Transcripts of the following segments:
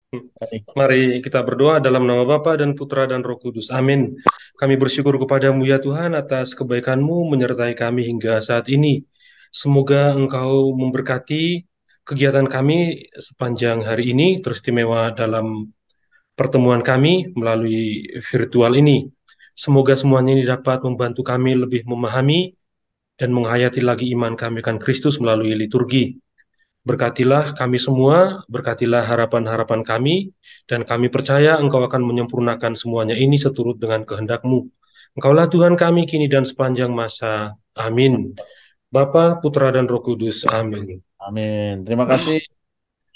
Baik. Mari kita berdoa dalam nama Bapa dan Putra dan Roh Kudus. Amin. Kami bersyukur kepadamu ya Tuhan atas kebaikan-Mu menyertai kami hingga saat ini. Semoga Engkau memberkati kegiatan kami sepanjang hari ini, teristimewa dalam pertemuan kami melalui virtual ini. Semoga semuanya ini dapat membantu kami lebih memahami dan menghayati lagi iman kami akan Kristus melalui liturgi. Berkatilah kami semua, berkatilah harapan-harapan kami, dan kami percaya Engkau akan menyempurnakan semuanya ini seturut dengan kehendak-Mu. Engkaulah Tuhan kami kini dan sepanjang masa. Amin. Bapa, Putra, dan Roh Kudus. Amin. Amin. Terima kasih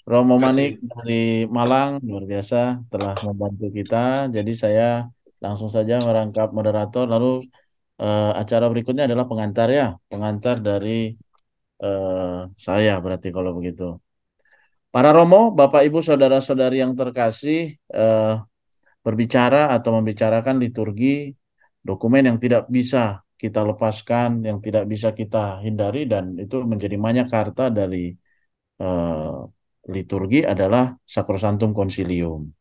Romo Manik Kasih. dari Malang, luar biasa telah membantu kita. Jadi saya langsung saja merangkap moderator. Lalu acara berikutnya adalah pengantar ya, pengantar dari eh, saya berarti kalau begitu. Para Romo, Bapak Ibu, saudara-saudari yang terkasih, berbicara atau membicarakan liturgi, dokumen yang tidak bisa kita lepaskan, yang tidak bisa kita hindari, dan itu menjadi Magna dari eh, liturgi adalah Sacrosanctum Concilium.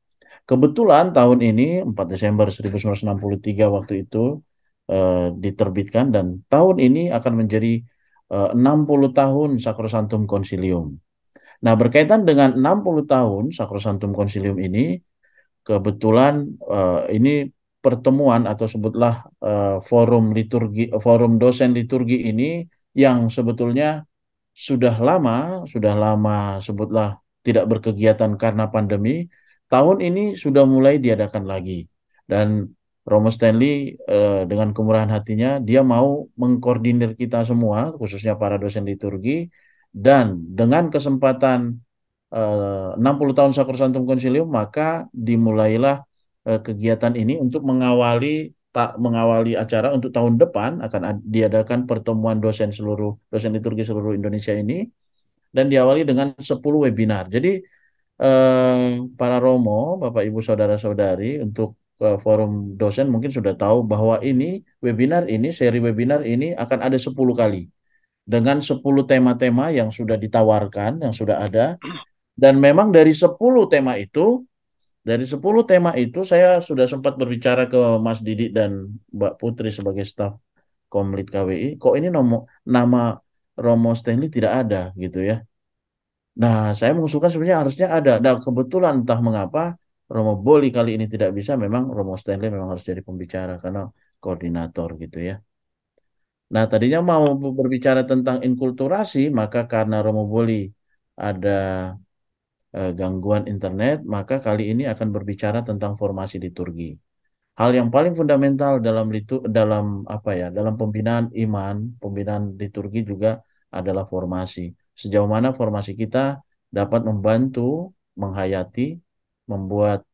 Kebetulan tahun ini 4 Desember 1963 waktu itu diterbitkan dan tahun ini akan menjadi 60 tahun Sacrosanctum Concilium. Nah, berkaitan dengan 60 tahun Sacrosanctum Concilium ini, kebetulan ini pertemuan atau sebutlah forum liturgi, forum dosen liturgi ini yang sebetulnya sudah lama sebutlah tidak berkegiatan karena pandemi. Tahun ini sudah mulai diadakan lagi. Dan Romo Stanley dengan kemurahan hatinya dia mau mengkoordinir kita semua, khususnya para dosen liturgi, dan dengan kesempatan 60 tahun Sacrosanctum Concilium, maka dimulailah kegiatan ini untuk mengawali acara untuk tahun depan akan diadakan pertemuan dosen liturgi seluruh Indonesia ini dan diawali dengan 10 webinar. Jadi para Romo, Bapak Ibu Saudara-saudari untuk forum dosen mungkin sudah tahu bahwa seri webinar ini akan ada 10 kali dengan 10 tema-tema yang sudah ditawarkan, yang sudah ada. Dan memang dari 10 tema itu saya sudah sempat berbicara ke Mas Didi dan Mbak Putri sebagai staf Komlit KWI. Kok ini nama Romo Stanley tidak ada gitu ya. Nah, saya mengusulkan sebenarnya harusnya ada. Nah, kebetulan entah mengapa Romo Boli kali ini tidak bisa. Memang Romo Stanley memang harus jadi pembicara karena koordinator gitu ya. Nah, tadinya mau berbicara tentang inkulturasi, maka karena Romo Boli ada gangguan internet, maka kali ini akan berbicara tentang formasi liturgi. Hal yang paling fundamental dalam apa ya, dalam pembinaan iman, pembinaan liturgi juga adalah formasi. Sejauh mana formasi kita dapat membantu menghayati, membuat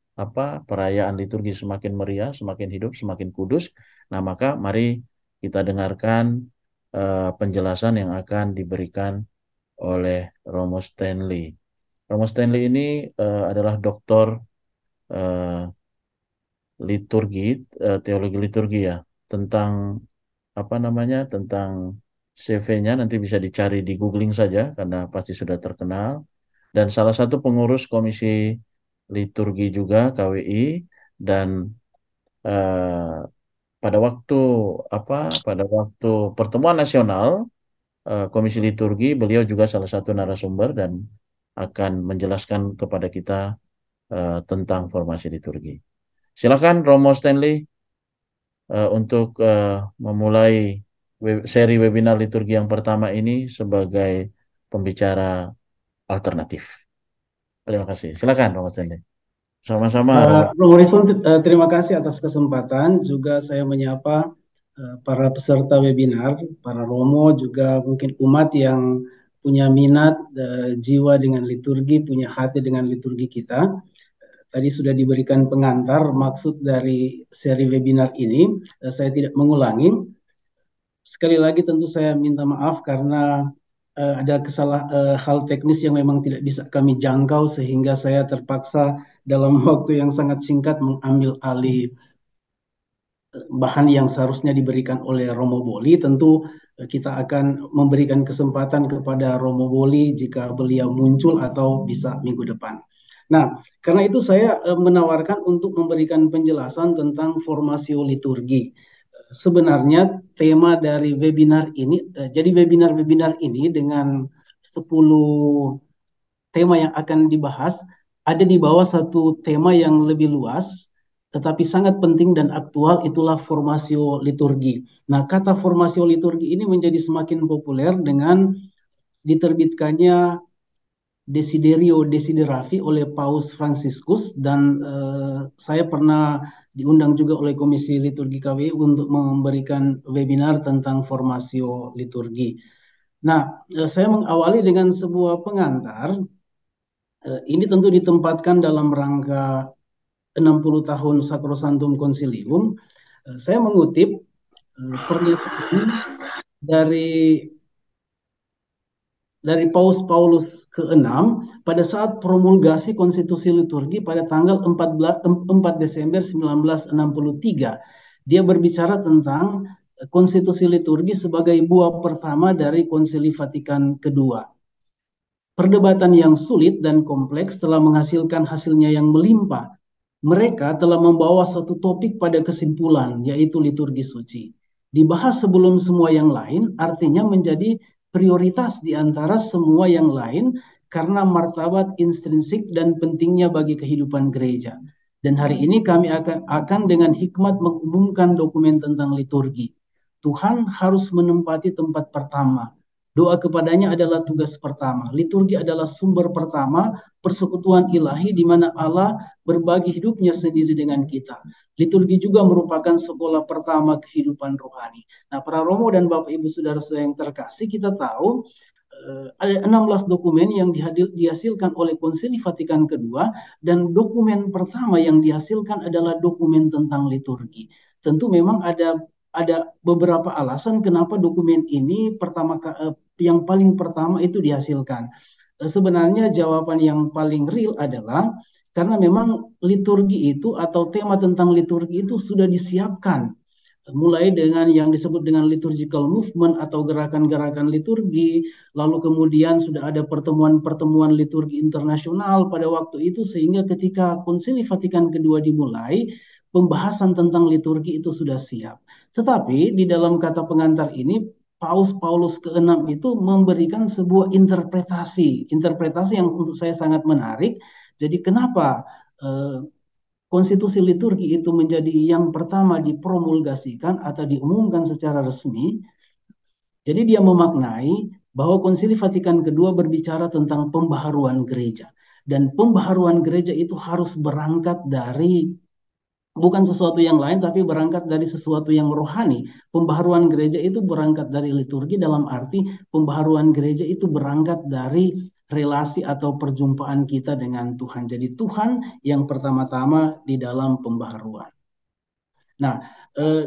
perayaan liturgi semakin meriah, semakin hidup, semakin kudus. Nah, maka mari kita dengarkan penjelasan yang akan diberikan oleh Romo Stanley. Romo Stanley ini adalah doktor eh, liturgi, teologi liturgi ya, tentang apa namanya, tentang CV-nya nanti bisa dicari di googling saja karena pasti sudah terkenal. Dan salah satu pengurus Komisi Liturgi juga KWI dan eh, pada waktu apa, pada waktu pertemuan nasional Komisi Liturgi beliau juga salah satu narasumber dan akan menjelaskan kepada kita tentang formasi liturgi. Silakan Romo Stanley untuk memulai seri webinar liturgi yang pertama ini sebagai pembicara alternatif. Terima kasih. Silakan Romo Stanley. Sama-sama Romo. Bung Horizon, terima kasih atas kesempatan. Juga saya menyapa para peserta webinar, para Romo, juga mungkin umat yang punya minat, jiwa dengan liturgi, punya hati dengan liturgi kita. Tadi sudah diberikan pengantar maksud dari seri webinar ini. Saya tidak mengulangi. Sekali lagi tentu saya minta maaf karena ada hal teknis yang memang tidak bisa kami jangkau sehingga saya terpaksa dalam waktu yang sangat singkat mengambil alih bahan yang seharusnya diberikan oleh Romo Boli. Tentu kita akan memberikan kesempatan kepada Romo Boli jika beliau muncul atau bisa minggu depan. Nah, karena itu saya menawarkan untuk memberikan penjelasan tentang formasio liturgi. Sebenarnya tema dari webinar ini, jadi webinar-webinar ini dengan 10 tema yang akan dibahas ada di bawah satu tema yang lebih luas, tetapi sangat penting dan aktual, itulah formasio liturgi. Nah, kata formasio liturgi ini menjadi semakin populer dengan diterbitkannya Desiderio Desideravi oleh Paus Fransiskus, dan saya pernah diundang juga oleh Komisi Liturgi KWI untuk memberikan webinar tentang formasio liturgi. Nah, saya mengawali dengan sebuah pengantar. Ini tentu ditempatkan dalam rangka 60 tahun Sacrosanctum Concilium. Saya mengutip pernyataan dari Paus Paulus ke-6 pada saat promulgasi konstitusi liturgi pada tanggal 4 Desember 1963. Dia berbicara tentang konstitusi liturgi sebagai buah pertama dari Konsili Vatikan kedua. Perdebatan yang sulit dan kompleks telah menghasilkan hasilnya yang melimpah. Mereka telah membawa satu topik pada kesimpulan, yaitu liturgi suci. Dibahas sebelum semua yang lain, artinya menjadi prioritas di antara semua yang lain karena martabat intrinsik dan pentingnya bagi kehidupan gereja. Dan hari ini kami akan dengan hikmat mengumumkan dokumen tentang liturgi. Tuhan harus menempati tempat pertama. Doa kepadanya adalah tugas pertama. Liturgi adalah sumber pertama persekutuan ilahi di mana Allah berbagi hidupnya sendiri dengan kita. Liturgi juga merupakan sekolah pertama kehidupan rohani. Nah, para Romo dan Bapak Ibu Saudara-saudara yang terkasih, kita tahu ada 16 dokumen yang dihasilkan oleh Konsili Vatikan kedua, dan dokumen pertama yang dihasilkan adalah dokumen tentang liturgi. Tentu memang ada beberapa alasan kenapa dokumen ini yang paling pertama itu dihasilkan. Sebenarnya jawaban yang paling real adalah karena memang liturgi itu atau tema tentang liturgi itu sudah disiapkan mulai dengan yang disebut dengan liturgical movement atau gerakan-gerakan liturgi, lalu kemudian sudah ada pertemuan-pertemuan liturgi internasional pada waktu itu, sehingga ketika Konsili Vatikan kedua dimulai, pembahasan tentang liturgi itu sudah siap. Tetapi di dalam kata pengantar ini, Paus Paulus ke-6 itu memberikan sebuah interpretasi yang untuk saya sangat menarik. Jadi kenapa konstitusi liturgi itu menjadi yang pertama dipromulgasikan atau diumumkan secara resmi? Jadi dia memaknai bahwa Konsili Vatikan kedua berbicara tentang pembaharuan gereja. Dan pembaharuan gereja itu harus berangkat dari bukan sesuatu yang lain, tapi berangkat dari sesuatu yang rohani. Pembaharuan gereja itu berangkat dari liturgi, dalam arti pembaharuan gereja itu berangkat dari relasi atau perjumpaan kita dengan Tuhan. Jadi Tuhan yang pertama-tama di dalam pembaharuan. Nah,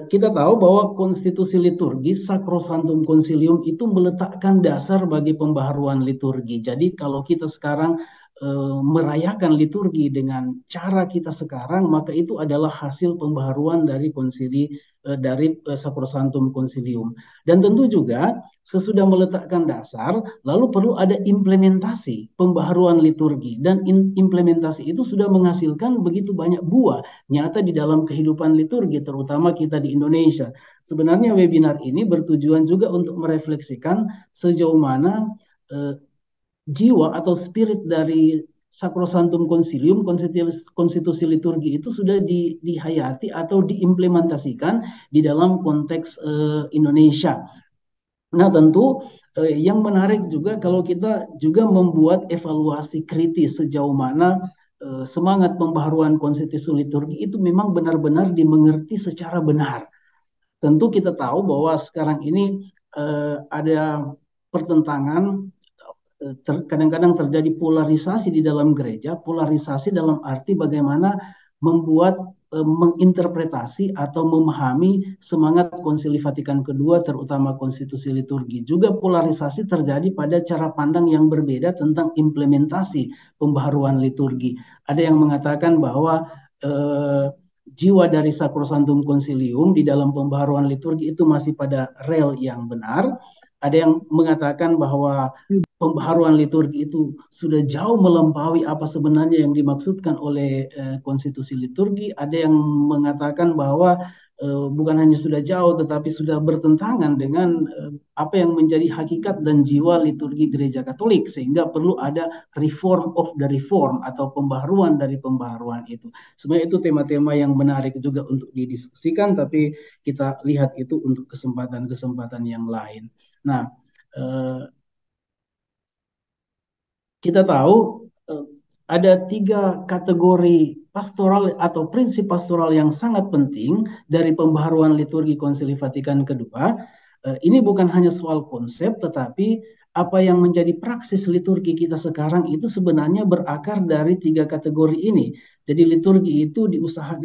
kita tahu bahwa konstitusi liturgi Sacrosanctum Concilium itu meletakkan dasar bagi pembaharuan liturgi. Jadi kalau kita sekarang merayakan liturgi dengan cara kita sekarang, maka itu adalah hasil pembaharuan dari Sacrosanctum Concilium. Dan tentu juga sesudah meletakkan dasar, lalu perlu ada implementasi pembaharuan liturgi, dan implementasi itu sudah menghasilkan begitu banyak buah nyata di dalam kehidupan liturgi, terutama kita di Indonesia. Sebenarnya webinar ini bertujuan juga untuk merefleksikan sejauh mana jiwa atau spirit dari Sacrosanctum Concilium, konstitusi liturgi itu sudah dihayati atau diimplementasikan di dalam konteks Indonesia. Nah, tentu yang menarik juga kalau kita juga membuat evaluasi kritis sejauh mana semangat pembaharuan konstitusi liturgi itu memang benar-benar dimengerti secara benar. Tentu kita tahu bahwa sekarang ini ada pertentangan, kadang-kadang terjadi polarisasi di dalam gereja. Polarisasi dalam arti bagaimana membuat menginterpretasi atau memahami semangat Konsili Vatikan kedua, terutama konstitusi liturgi. Juga polarisasi terjadi pada cara pandang yang berbeda tentang implementasi pembaharuan liturgi. Ada yang mengatakan bahwa jiwa dari Sacrosanctum Concilium di dalam pembaharuan liturgi itu masih pada rel yang benar. Ada yang mengatakan bahwa pembaharuan liturgi itu sudah jauh melampaui apa sebenarnya yang dimaksudkan oleh konstitusi liturgi. Ada yang mengatakan bahwa bukan hanya sudah jauh tetapi sudah bertentangan dengan apa yang menjadi hakikat dan jiwa liturgi Gereja Katolik, sehingga perlu ada reform of the reform atau pembaharuan dari pembaharuan itu. Sebenarnya itu tema-tema yang menarik juga untuk didiskusikan, tapi kita lihat itu untuk kesempatan-kesempatan yang lain. Nah, kita tahu ada 3 kategori pastoral atau prinsip pastoral yang sangat penting dari pembaharuan liturgi Konsili Vatikan kedua. Ini bukan hanya soal konsep, tetapi apa yang menjadi praksis liturgi kita sekarang itu sebenarnya berakar dari 3 kategori ini. Jadi liturgi itu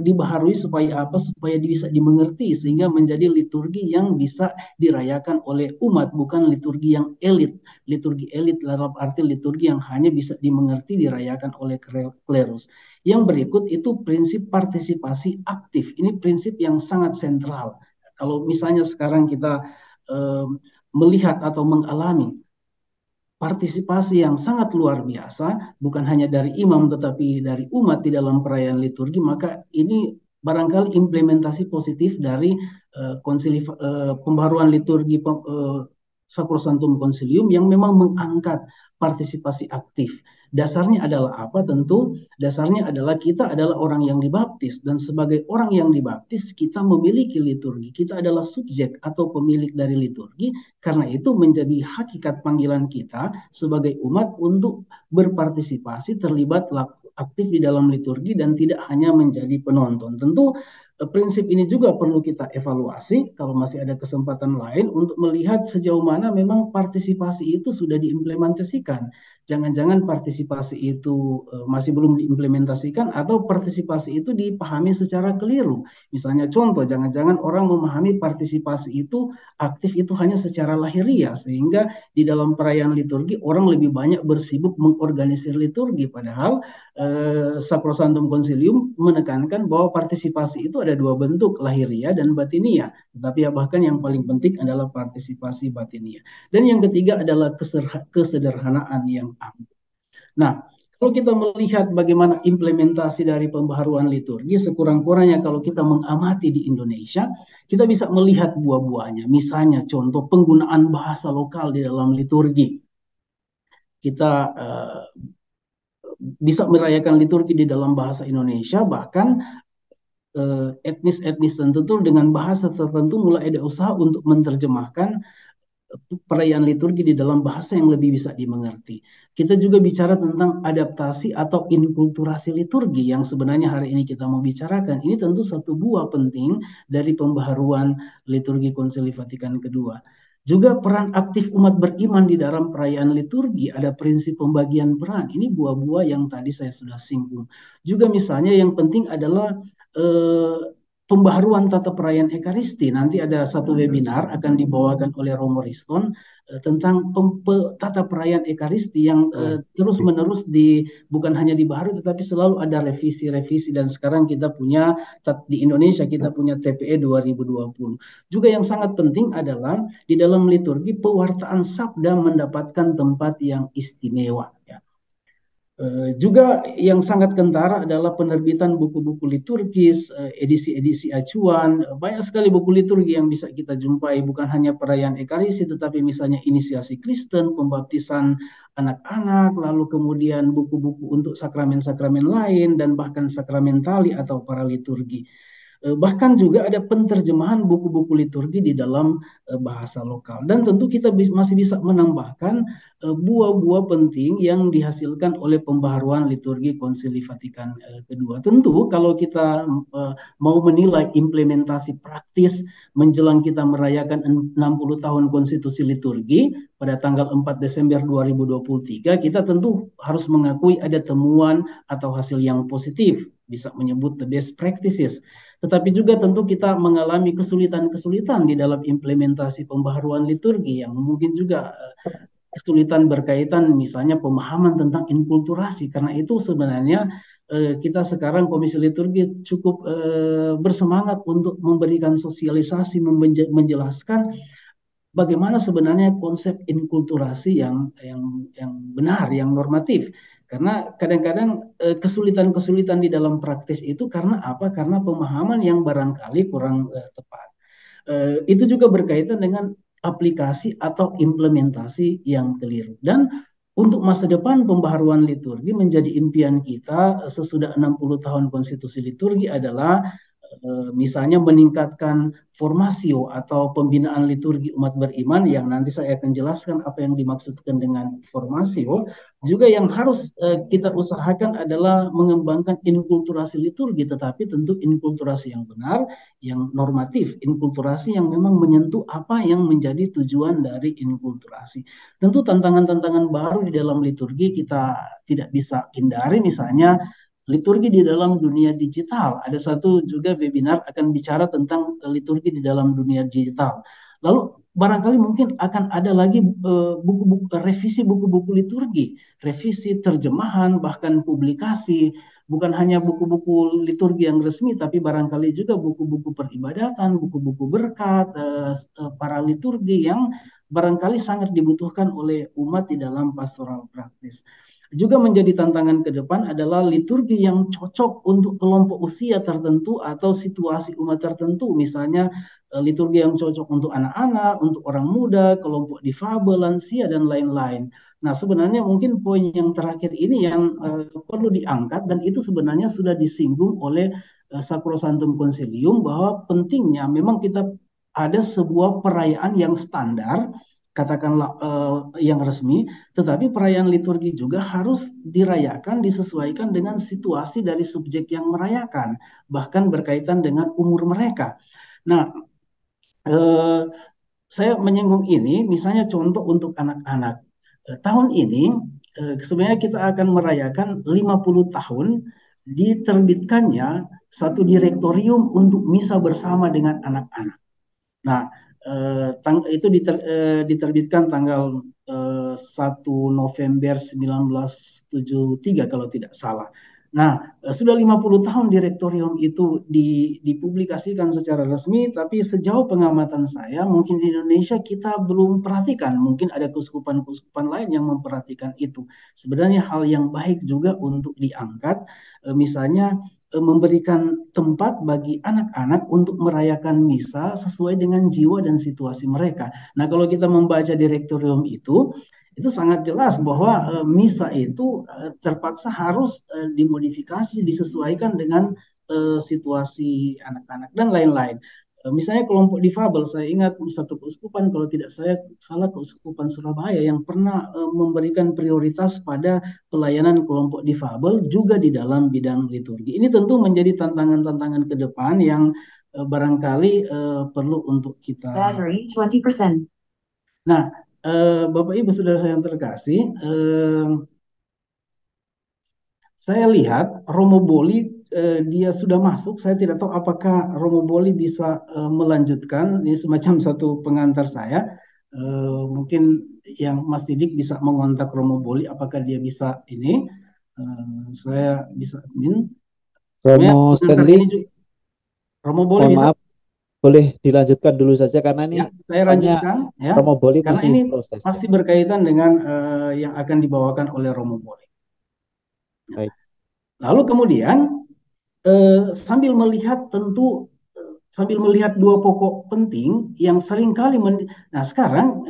dibaharui supaya apa? Supaya bisa dimengerti sehingga menjadi liturgi yang bisa dirayakan oleh umat, bukan liturgi yang elit. Liturgi elit dalam arti liturgi yang hanya bisa dimengerti dirayakan oleh klerus. Yang berikut itu prinsip partisipasi aktif. Ini prinsip yang sangat sentral. Kalau misalnya sekarang kita melihat atau mengalami partisipasi yang sangat luar biasa, bukan hanya dari imam tetapi dari umat di dalam perayaan liturgi, maka ini barangkali implementasi positif dari pembaruan liturgi Sacrosanctum Concilium yang memang mengangkat partisipasi aktif. Dasarnya adalah apa? Tentu dasarnya adalah kita adalah orang yang dibaptis, dan sebagai orang yang dibaptis kita memiliki liturgi. Kita adalah subjek atau pemilik dari liturgi. Karena itu menjadi hakikat panggilan kita sebagai umat untuk berpartisipasi, terlibat aktif di dalam liturgi dan tidak hanya menjadi penonton. Tentu prinsip ini juga perlu kita evaluasi kalau masih ada kesempatan lain untuk melihat sejauh mana memang partisipasi itu sudah diimplementasikan. Jangan-jangan partisipasi itu masih belum diimplementasikan atau partisipasi itu dipahami secara keliru. Misalnya contoh, jangan-jangan orang memahami partisipasi itu aktif itu hanya secara lahiriah, sehingga di dalam perayaan liturgi orang lebih banyak bersibuk mengorganisir liturgi, padahal Sacrosanctum Concilium menekankan bahwa partisipasi itu ada 2 bentuk, lahiriah dan batiniah. Tetapi ya bahkan yang paling penting adalah partisipasi batiniah. Dan yang ketiga adalah kesederhanaan yang ampuh. Nah, kalau kita melihat bagaimana implementasi dari pembaharuan liturgi, sekurang-kurangnya kalau kita mengamati di Indonesia, kita bisa melihat buah-buahnya. Misalnya contoh penggunaan bahasa lokal di dalam liturgi. Kita bisa merayakan liturgi di dalam bahasa Indonesia, bahkan etnis-etnis tertentu dengan bahasa tertentu mulai ada usaha untuk menerjemahkan perayaan liturgi di dalam bahasa yang lebih bisa dimengerti. Kita juga bicara tentang adaptasi atau inkulturasi liturgi yang sebenarnya hari ini kita mau bicarakan. Ini tentu satu buah penting dari pembaharuan liturgi Konsili Vatikan kedua. Juga peran aktif umat beriman di dalam perayaan liturgi, ada prinsip pembagian peran. Ini buah-buah yang tadi saya sudah singgung. Juga misalnya yang penting adalah pembaharuan tata perayaan Ekaristi. Nanti ada satu webinar akan dibawakan oleh Romo Riston tentang tata perayaan Ekaristi yang terus-menerus bukan hanya dibaharui tetapi selalu ada revisi-revisi, dan sekarang kita punya di Indonesia kita punya TPE 2020. Juga yang sangat penting adalah di dalam liturgi pewartaan sabda mendapatkan tempat yang istimewa, ya. Juga yang sangat kentara adalah penerbitan buku-buku liturgis, edisi-edisi acuan. Banyak sekali buku liturgi yang bisa kita jumpai, bukan hanya perayaan Ekaristi, tetapi misalnya inisiasi Kristen, pembaptisan anak-anak, lalu kemudian buku-buku untuk sakramen-sakramen lain, dan bahkan sakramentali atau para liturgi. Bahkan juga ada penterjemahan buku-buku liturgi di dalam bahasa lokal. Dan tentu kita masih bisa menambahkan buah-buah penting yang dihasilkan oleh pembaharuan liturgi Konsili Vatikan kedua. Tentu kalau kita mau menilai implementasi praktis menjelang kita merayakan 60 tahun konstitusi liturgi pada tanggal 4 Desember 2023, kita tentu harus mengakui ada temuan atau hasil yang positif, bisa menyebut the best practices. Tetapi juga tentu kita mengalami kesulitan-kesulitan di dalam implementasi pembaharuan liturgi yang mungkin juga kesulitan berkaitan misalnya pemahaman tentang inkulturasi. Karena itu sebenarnya kita sekarang Komisi Liturgi cukup bersemangat untuk memberikan sosialisasi, menjelaskan bagaimana sebenarnya konsep inkulturasi yang benar, yang normatif. Karena kadang-kadang kesulitan-kesulitan di dalam praktis itu karena apa? Karena pemahaman yang barangkali kurang tepat. Itu juga berkaitan dengan aplikasi atau implementasi yang keliru. Dan untuk masa depan pembaharuan liturgi menjadi impian kita sesudah 60 tahun konstitusi liturgi adalah misalnya meningkatkan formasio atau pembinaan liturgi umat beriman yang nanti saya akan jelaskan apa yang dimaksudkan dengan formasio. Juga yang harus kita usahakan adalah mengembangkan inkulturasi liturgi, tetapi tentu inkulturasi yang benar, yang normatif, inkulturasi yang memang menyentuh apa yang menjadi tujuan dari inkulturasi. Tentu tantangan-tantangan baru di dalam liturgi kita tidak bisa hindari, misalnya liturgi di dalam dunia digital. Ada satu juga webinar akan bicara tentang liturgi di dalam dunia digital. Lalu barangkali mungkin akan ada lagi buku-buku revisi buku-buku liturgi, revisi terjemahan, bahkan publikasi, bukan hanya buku-buku liturgi yang resmi, tapi barangkali juga buku-buku peribadatan, buku-buku berkat, para liturgi yang barangkali sangat dibutuhkan oleh umat di dalam pastoral praktis. Juga menjadi tantangan ke depan adalah liturgi yang cocok untuk kelompok usia tertentu atau situasi umat tertentu. Misalnya liturgi yang cocok untuk anak-anak, untuk orang muda, kelompok difabel, lansia, dan lain-lain. Nah, sebenarnya mungkin poin yang terakhir ini yang perlu diangkat, dan itu sebenarnya sudah disinggung oleh Sacrosanctum Concilium, bahwa pentingnya memang kita ada sebuah perayaan yang standar, katakanlah yang resmi, tetapi perayaan liturgi juga harus dirayakan, disesuaikan dengan situasi dari subjek yang merayakan, bahkan berkaitan dengan umur mereka. Nah, saya menyinggung ini, misalnya contoh untuk anak-anak. Tahun ini sebenarnya kita akan merayakan 50 tahun diterbitkannya satu direktorium untuk misa bersama dengan anak-anak. Nah, itu diterbitkan tanggal 1 November 1973 kalau tidak salah. Nah, sudah 50 tahun direktorium itu dipublikasikan secara resmi, tapi sejauh pengamatan saya, mungkin di Indonesia kita belum perhatikan. Mungkin ada keuskupan-keuskupan lain yang memperhatikan itu. Sebenarnya hal yang baik juga untuk diangkat, misalnya memberikan tempat bagi anak-anak untuk merayakan misa sesuai dengan jiwa dan situasi mereka. Nah, kalau kita membaca direktorium itu sangat jelas bahwa misa itu terpaksa harus dimodifikasi, disesuaikan dengan situasi anak-anak dan lain-lain. Misalnya kelompok difabel, saya ingat satu keuskupan, kalau tidak saya salah keuskupan Surabaya yang pernah memberikan prioritas pada pelayanan kelompok difabel juga di dalam bidang liturgi. Ini tentu menjadi tantangan-tantangan ke depan yang barangkali perlu untuk kita. Battery 20%. Nah, Bapak Ibu saudara saya yang terkasih, saya lihat Romo Boli dia sudah masuk. Saya tidak tahu apakah Romo Boli bisa melanjutkan. Ini semacam satu pengantar saya. Mungkin yang Mas Didik bisa mengontak Romo Boli, apakah dia bisa ini. Saya bisa admin. Romo Stanley, Romo Boli mohon bisa. maaf, boleh dilanjutkan dulu saja karena ini Ya, saya lanjutkan ya. Romo Boli Karena masih ini proses. masih berkaitan dengan yang akan dibawakan oleh Romo Boli. Baik. Lalu kemudian sambil melihat sambil melihat dua pokok penting yang seringkali nah sekarang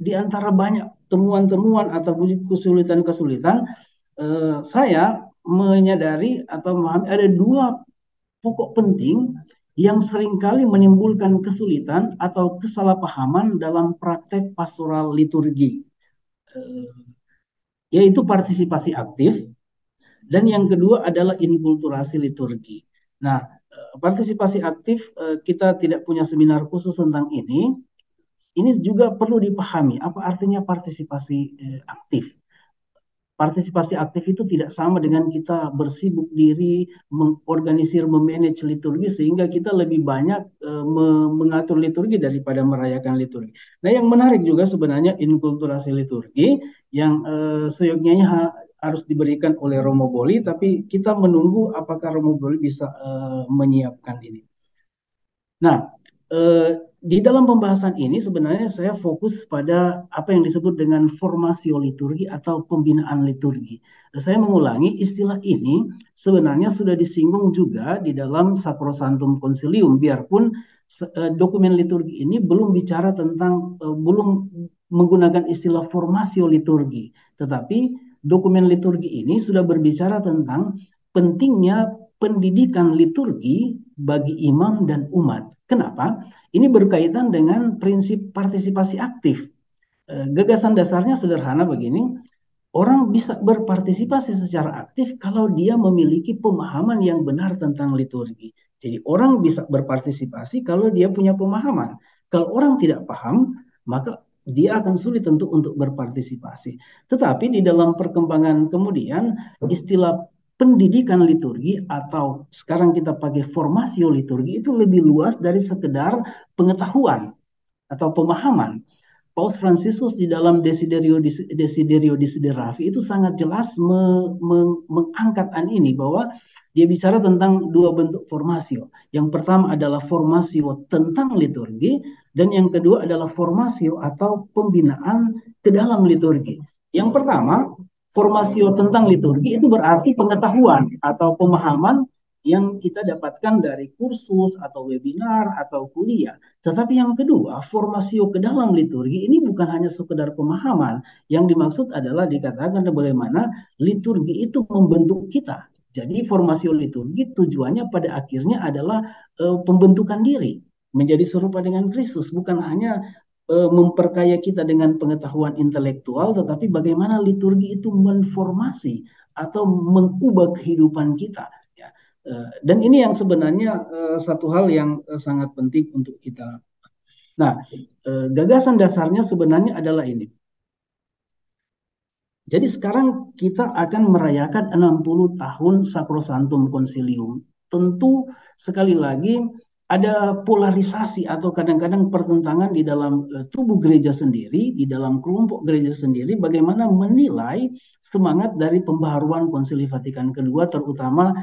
di antara banyak temuan-temuan atau kesulitan-kesulitan, saya menyadari atau memahami ada dua pokok penting yang seringkali menimbulkan kesulitan atau kesalahpahaman dalam praktek pastoral liturgi, yaitu partisipasi aktif, dan yang kedua adalah inkulturasi liturgi. Nah, partisipasi aktif kita tidak punya seminar khusus tentang ini. Ini juga perlu dipahami apa artinya partisipasi aktif. Partisipasi aktif itu tidak sama dengan kita bersibuk diri, mengorganisir, memanage liturgi, sehingga kita lebih banyak mengatur liturgi daripada merayakan liturgi. Nah, yang menarik juga sebenarnya inkulturasi liturgi, yang seyogyanya harus diberikan oleh Romo Boli, tapi kita menunggu apakah Romo Boli bisa menyiapkan ini. Nah, di dalam pembahasan ini sebenarnya saya fokus pada apa yang disebut dengan formasio liturgi atau pembinaan liturgi. Saya mengulangi istilah ini sebenarnya sudah disinggung juga di dalam Sacrosanctum Concilium, biarpun dokumen liturgi ini belum bicara tentang, belum menggunakan istilah formasio liturgi, tetapi dokumen liturgi ini sudah berbicara tentang pentingnya pendidikan liturgi bagi imam dan umat. Kenapa? Ini berkaitan dengan prinsip partisipasi aktif. Gagasan dasarnya sederhana begini, orang bisa berpartisipasi secara aktif kalau dia memiliki pemahaman yang benar tentang liturgi. Jadi orang bisa berpartisipasi kalau dia punya pemahaman. Kalau orang tidak paham, maka dia akan sulit untuk berpartisipasi. Tetapi di dalam perkembangan kemudian istilah pendidikan liturgi atau sekarang kita pakai formasio liturgi itu lebih luas dari sekedar pengetahuan atau pemahaman. Paus Fransiskus di dalam Desiderio Desideravi itu sangat jelas mengangkat ini bahwa dia bicara tentang dua bentuk formasio. Yang pertama adalah formasio tentang liturgi dan yang kedua adalah formasio atau pembinaan ke dalam liturgi. Yang pertama, formasio tentang liturgi itu berarti pengetahuan atau pemahaman yang kita dapatkan dari kursus atau webinar atau kuliah. Tetapi yang kedua, formasio ke dalam liturgi ini bukan hanya sekedar pemahaman. Yang dimaksud adalah dikatakan bagaimana liturgi itu membentuk kita. Jadi formasio liturgi tujuannya pada akhirnya adalah pembentukan diri menjadi serupa dengan Kristus, bukan hanya memperkaya kita dengan pengetahuan intelektual, tetapi bagaimana liturgi itu menformasi atau mengubah kehidupan kita. Ya. Dan ini yang sebenarnya satu hal yang sangat penting untuk kita. Nah, gagasan dasarnya sebenarnya adalah ini. Jadi sekarang kita akan merayakan 60 tahun Sacrosanctum Concilium. Tentu sekali lagi ada polarisasi atau kadang-kadang pertentangan di dalam tubuh gereja sendiri, di dalam kelompok gereja sendiri, bagaimana menilai semangat dari pembaharuan Konsili Vatikan kedua, terutama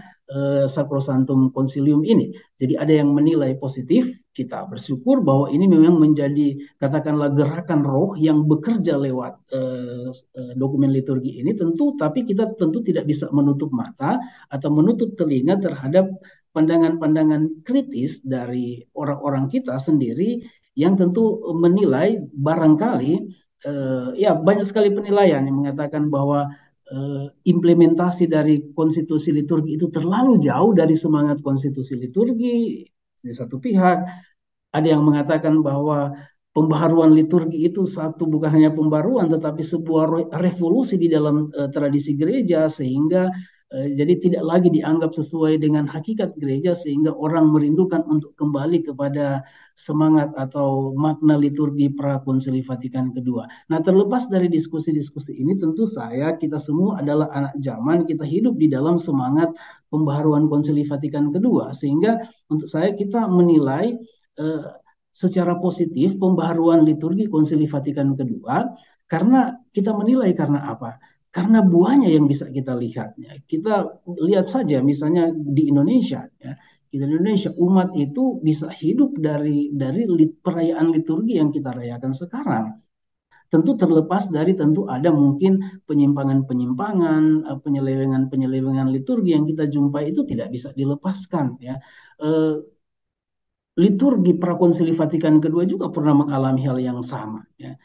Sacrosanctum Concilium ini. Jadi ada yang menilai positif, kita bersyukur bahwa ini memang menjadi katakanlah gerakan roh yang bekerja lewat dokumen liturgi ini tentu, tapi kita tentu tidak bisa menutup mata atau menutup telinga terhadap pandangan-pandangan kritis dari orang-orang kita sendiri yang tentu menilai barangkali ya banyak sekali penilaian yang mengatakan bahwa implementasi dari konstitusi liturgi itu terlalu jauh dari semangat konstitusi liturgi di satu pihak. Ada yang mengatakan bahwa pembaharuan liturgi itu satu bukan hanya pembaruan tetapi sebuah revolusi di dalam tradisi gereja sehingga jadi tidak lagi dianggap sesuai dengan hakikat gereja sehingga orang merindukan untuk kembali kepada semangat atau makna liturgi pra-Konsili Vatikan kedua. Nah, terlepas dari diskusi-diskusi ini tentu kita semua adalah anak zaman, kita hidup di dalam semangat pembaharuan Konsili Vatikan kedua sehingga untuk saya kita menilai secara positif pembaharuan liturgi Konsili Vatikan kedua karena kita menilai karena apa? Karena buahnya yang bisa kita lihat. Ya. Kita lihat saja misalnya di Indonesia, ya. Di Indonesia umat itu bisa hidup dari perayaan liturgi yang kita rayakan sekarang. Tentu terlepas dari tentu ada mungkin penyimpangan-penyimpangan, penyelewengan-penyelewengan liturgi yang kita jumpai itu tidak bisa dilepaskan. Ya. Liturgi Prakonsili Vatikan kedua juga pernah mengalami hal yang sama. Ya.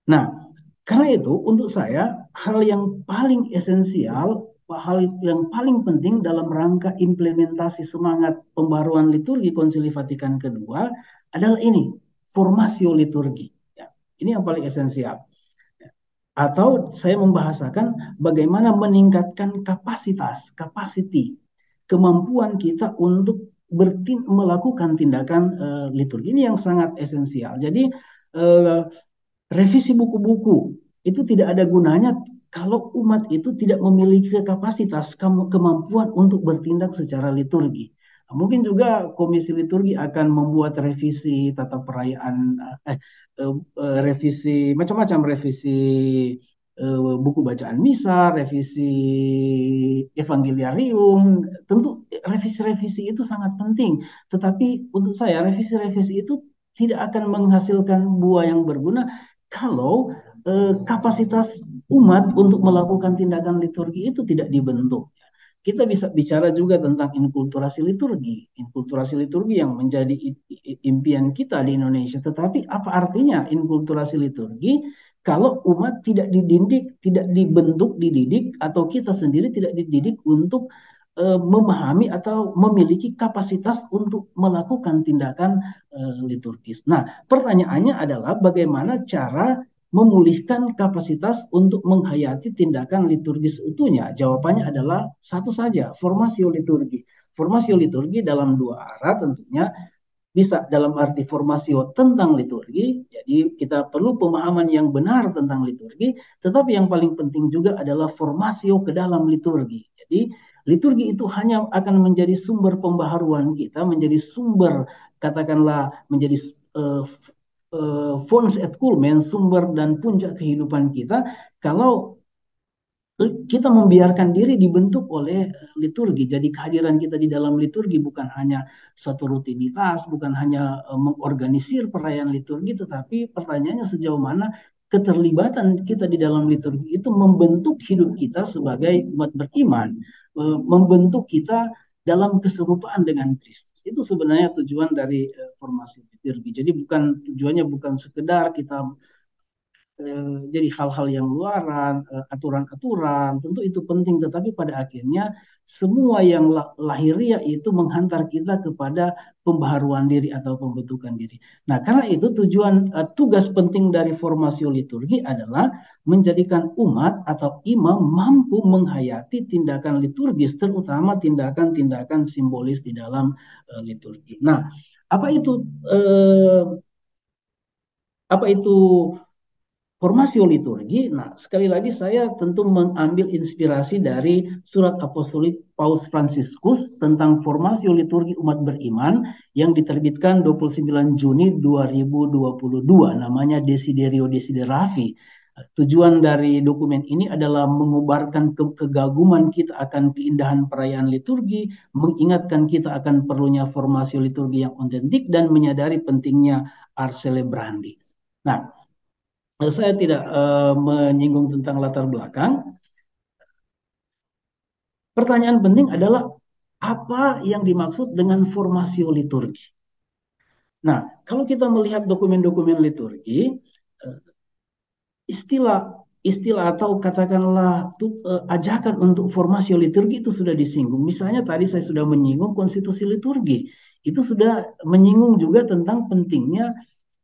Nah, karena itu untuk saya hal yang paling esensial, hal yang paling penting dalam rangka implementasi semangat pembaruan liturgi Konsili Vatikan kedua adalah ini, formasio liturgi. Ya, ini yang paling esensial. Atau saya membahasakan bagaimana meningkatkan capacity, kemampuan kita untuk melakukan tindakan liturgi. Ini yang sangat esensial. Jadi revisi buku-buku itu tidak ada gunanya kalau umat itu tidak memiliki kapasitas, kemampuan untuk bertindak secara liturgi. Mungkin juga Komisi Liturgi akan membuat revisi tata perayaan, revisi macam-macam, revisi buku bacaan misa, revisi evangeliarium. Tentu revisi-revisi itu sangat penting. Tetapi untuk saya revisi-revisi itu tidak akan menghasilkan buah yang berguna kalau kapasitas umat untuk melakukan tindakan liturgi itu tidak dibentuk. Kita bisa bicara juga tentang inkulturasi liturgi. Inkulturasi liturgi yang menjadi impian kita di Indonesia. Tetapi apa artinya inkulturasi liturgi kalau umat tidak dididik, tidak dibentuk, dididik, atau kita sendiri tidak dididik untuk memahami atau memiliki kapasitas untuk melakukan tindakan liturgis. Nah, pertanyaannya adalah bagaimana cara memulihkan kapasitas untuk menghayati tindakan liturgis utuhnya? Jawabannya adalah satu saja, formasio liturgi. Formasio liturgi dalam dua arah tentunya, bisa dalam arti formasio tentang liturgi, jadi kita perlu pemahaman yang benar tentang liturgi, tetapi yang paling penting juga adalah formasio ke dalam liturgi. Jadi liturgi itu hanya akan menjadi sumber pembaharuan kita, menjadi sumber, katakanlah menjadi fons et culmen, sumber dan puncak kehidupan kita, kalau kita membiarkan diri dibentuk oleh liturgi. Jadi kehadiran kita di dalam liturgi bukan hanya satu rutinitas, bukan hanya mengorganisir perayaan liturgi, tetapi pertanyaannya sejauh mana keterlibatan kita di dalam liturgi itu membentuk hidup kita sebagai umat beriman, membentuk kita dalam keserupaan dengan Kristus. Itu sebenarnya tujuan dari formasi liturgi. Jadi tujuannya bukan sekedar kita jadi hal-hal yang luaran, aturan-aturan, tentu itu penting, tetapi pada akhirnya semua yang lahiriah itu menghantar kita kepada pembaharuan diri atau pembentukan diri. Nah, karena itu tugas penting dari formasi liturgi adalah menjadikan umat atau imam mampu menghayati tindakan liturgis, terutama tindakan-tindakan simbolis di dalam liturgi. Nah, apa itu formasio liturgi? Nah, sekali lagi saya tentu mengambil inspirasi dari surat apostolik Paus Fransiskus tentang formasio liturgi umat beriman yang diterbitkan 29 Juni 2022, namanya Desiderio Desideravi. Tujuan dari dokumen ini adalah mengubarkan kegaguman kita akan keindahan perayaan liturgi, mengingatkan kita akan perlunya formasi liturgi yang otentik, dan menyadari pentingnya ars celebrandi. Nah, saya tidak menyinggung tentang latar belakang. Pertanyaan penting adalah apa yang dimaksud dengan formasio liturgi? Nah, kalau kita melihat dokumen-dokumen liturgi, istilah atau katakanlah ajakan untuk formasio liturgi itu sudah disinggung. Misalnya tadi saya sudah menyinggung konstitusi liturgi. Itu sudah menyinggung juga tentang pentingnya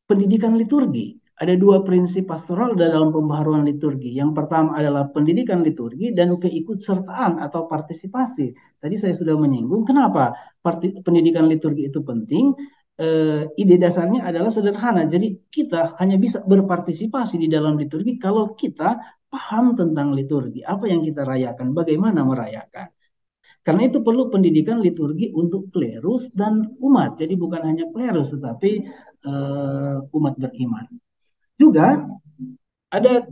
pendidikan liturgi. Ada dua prinsip pastoral dalam pembaharuan liturgi. Yang pertama adalah pendidikan liturgi dan keikutsertaan atau partisipasi. Tadi saya sudah menyinggung kenapa pendidikan liturgi itu penting. Ide dasarnya adalah sederhana. Jadi kita hanya bisa berpartisipasi di dalam liturgi kalau kita paham tentang liturgi. Apa yang kita rayakan, bagaimana merayakan. Karena itu perlu pendidikan liturgi untuk klerus dan umat. Jadi bukan hanya klerus, tetapi umat beriman. Juga ada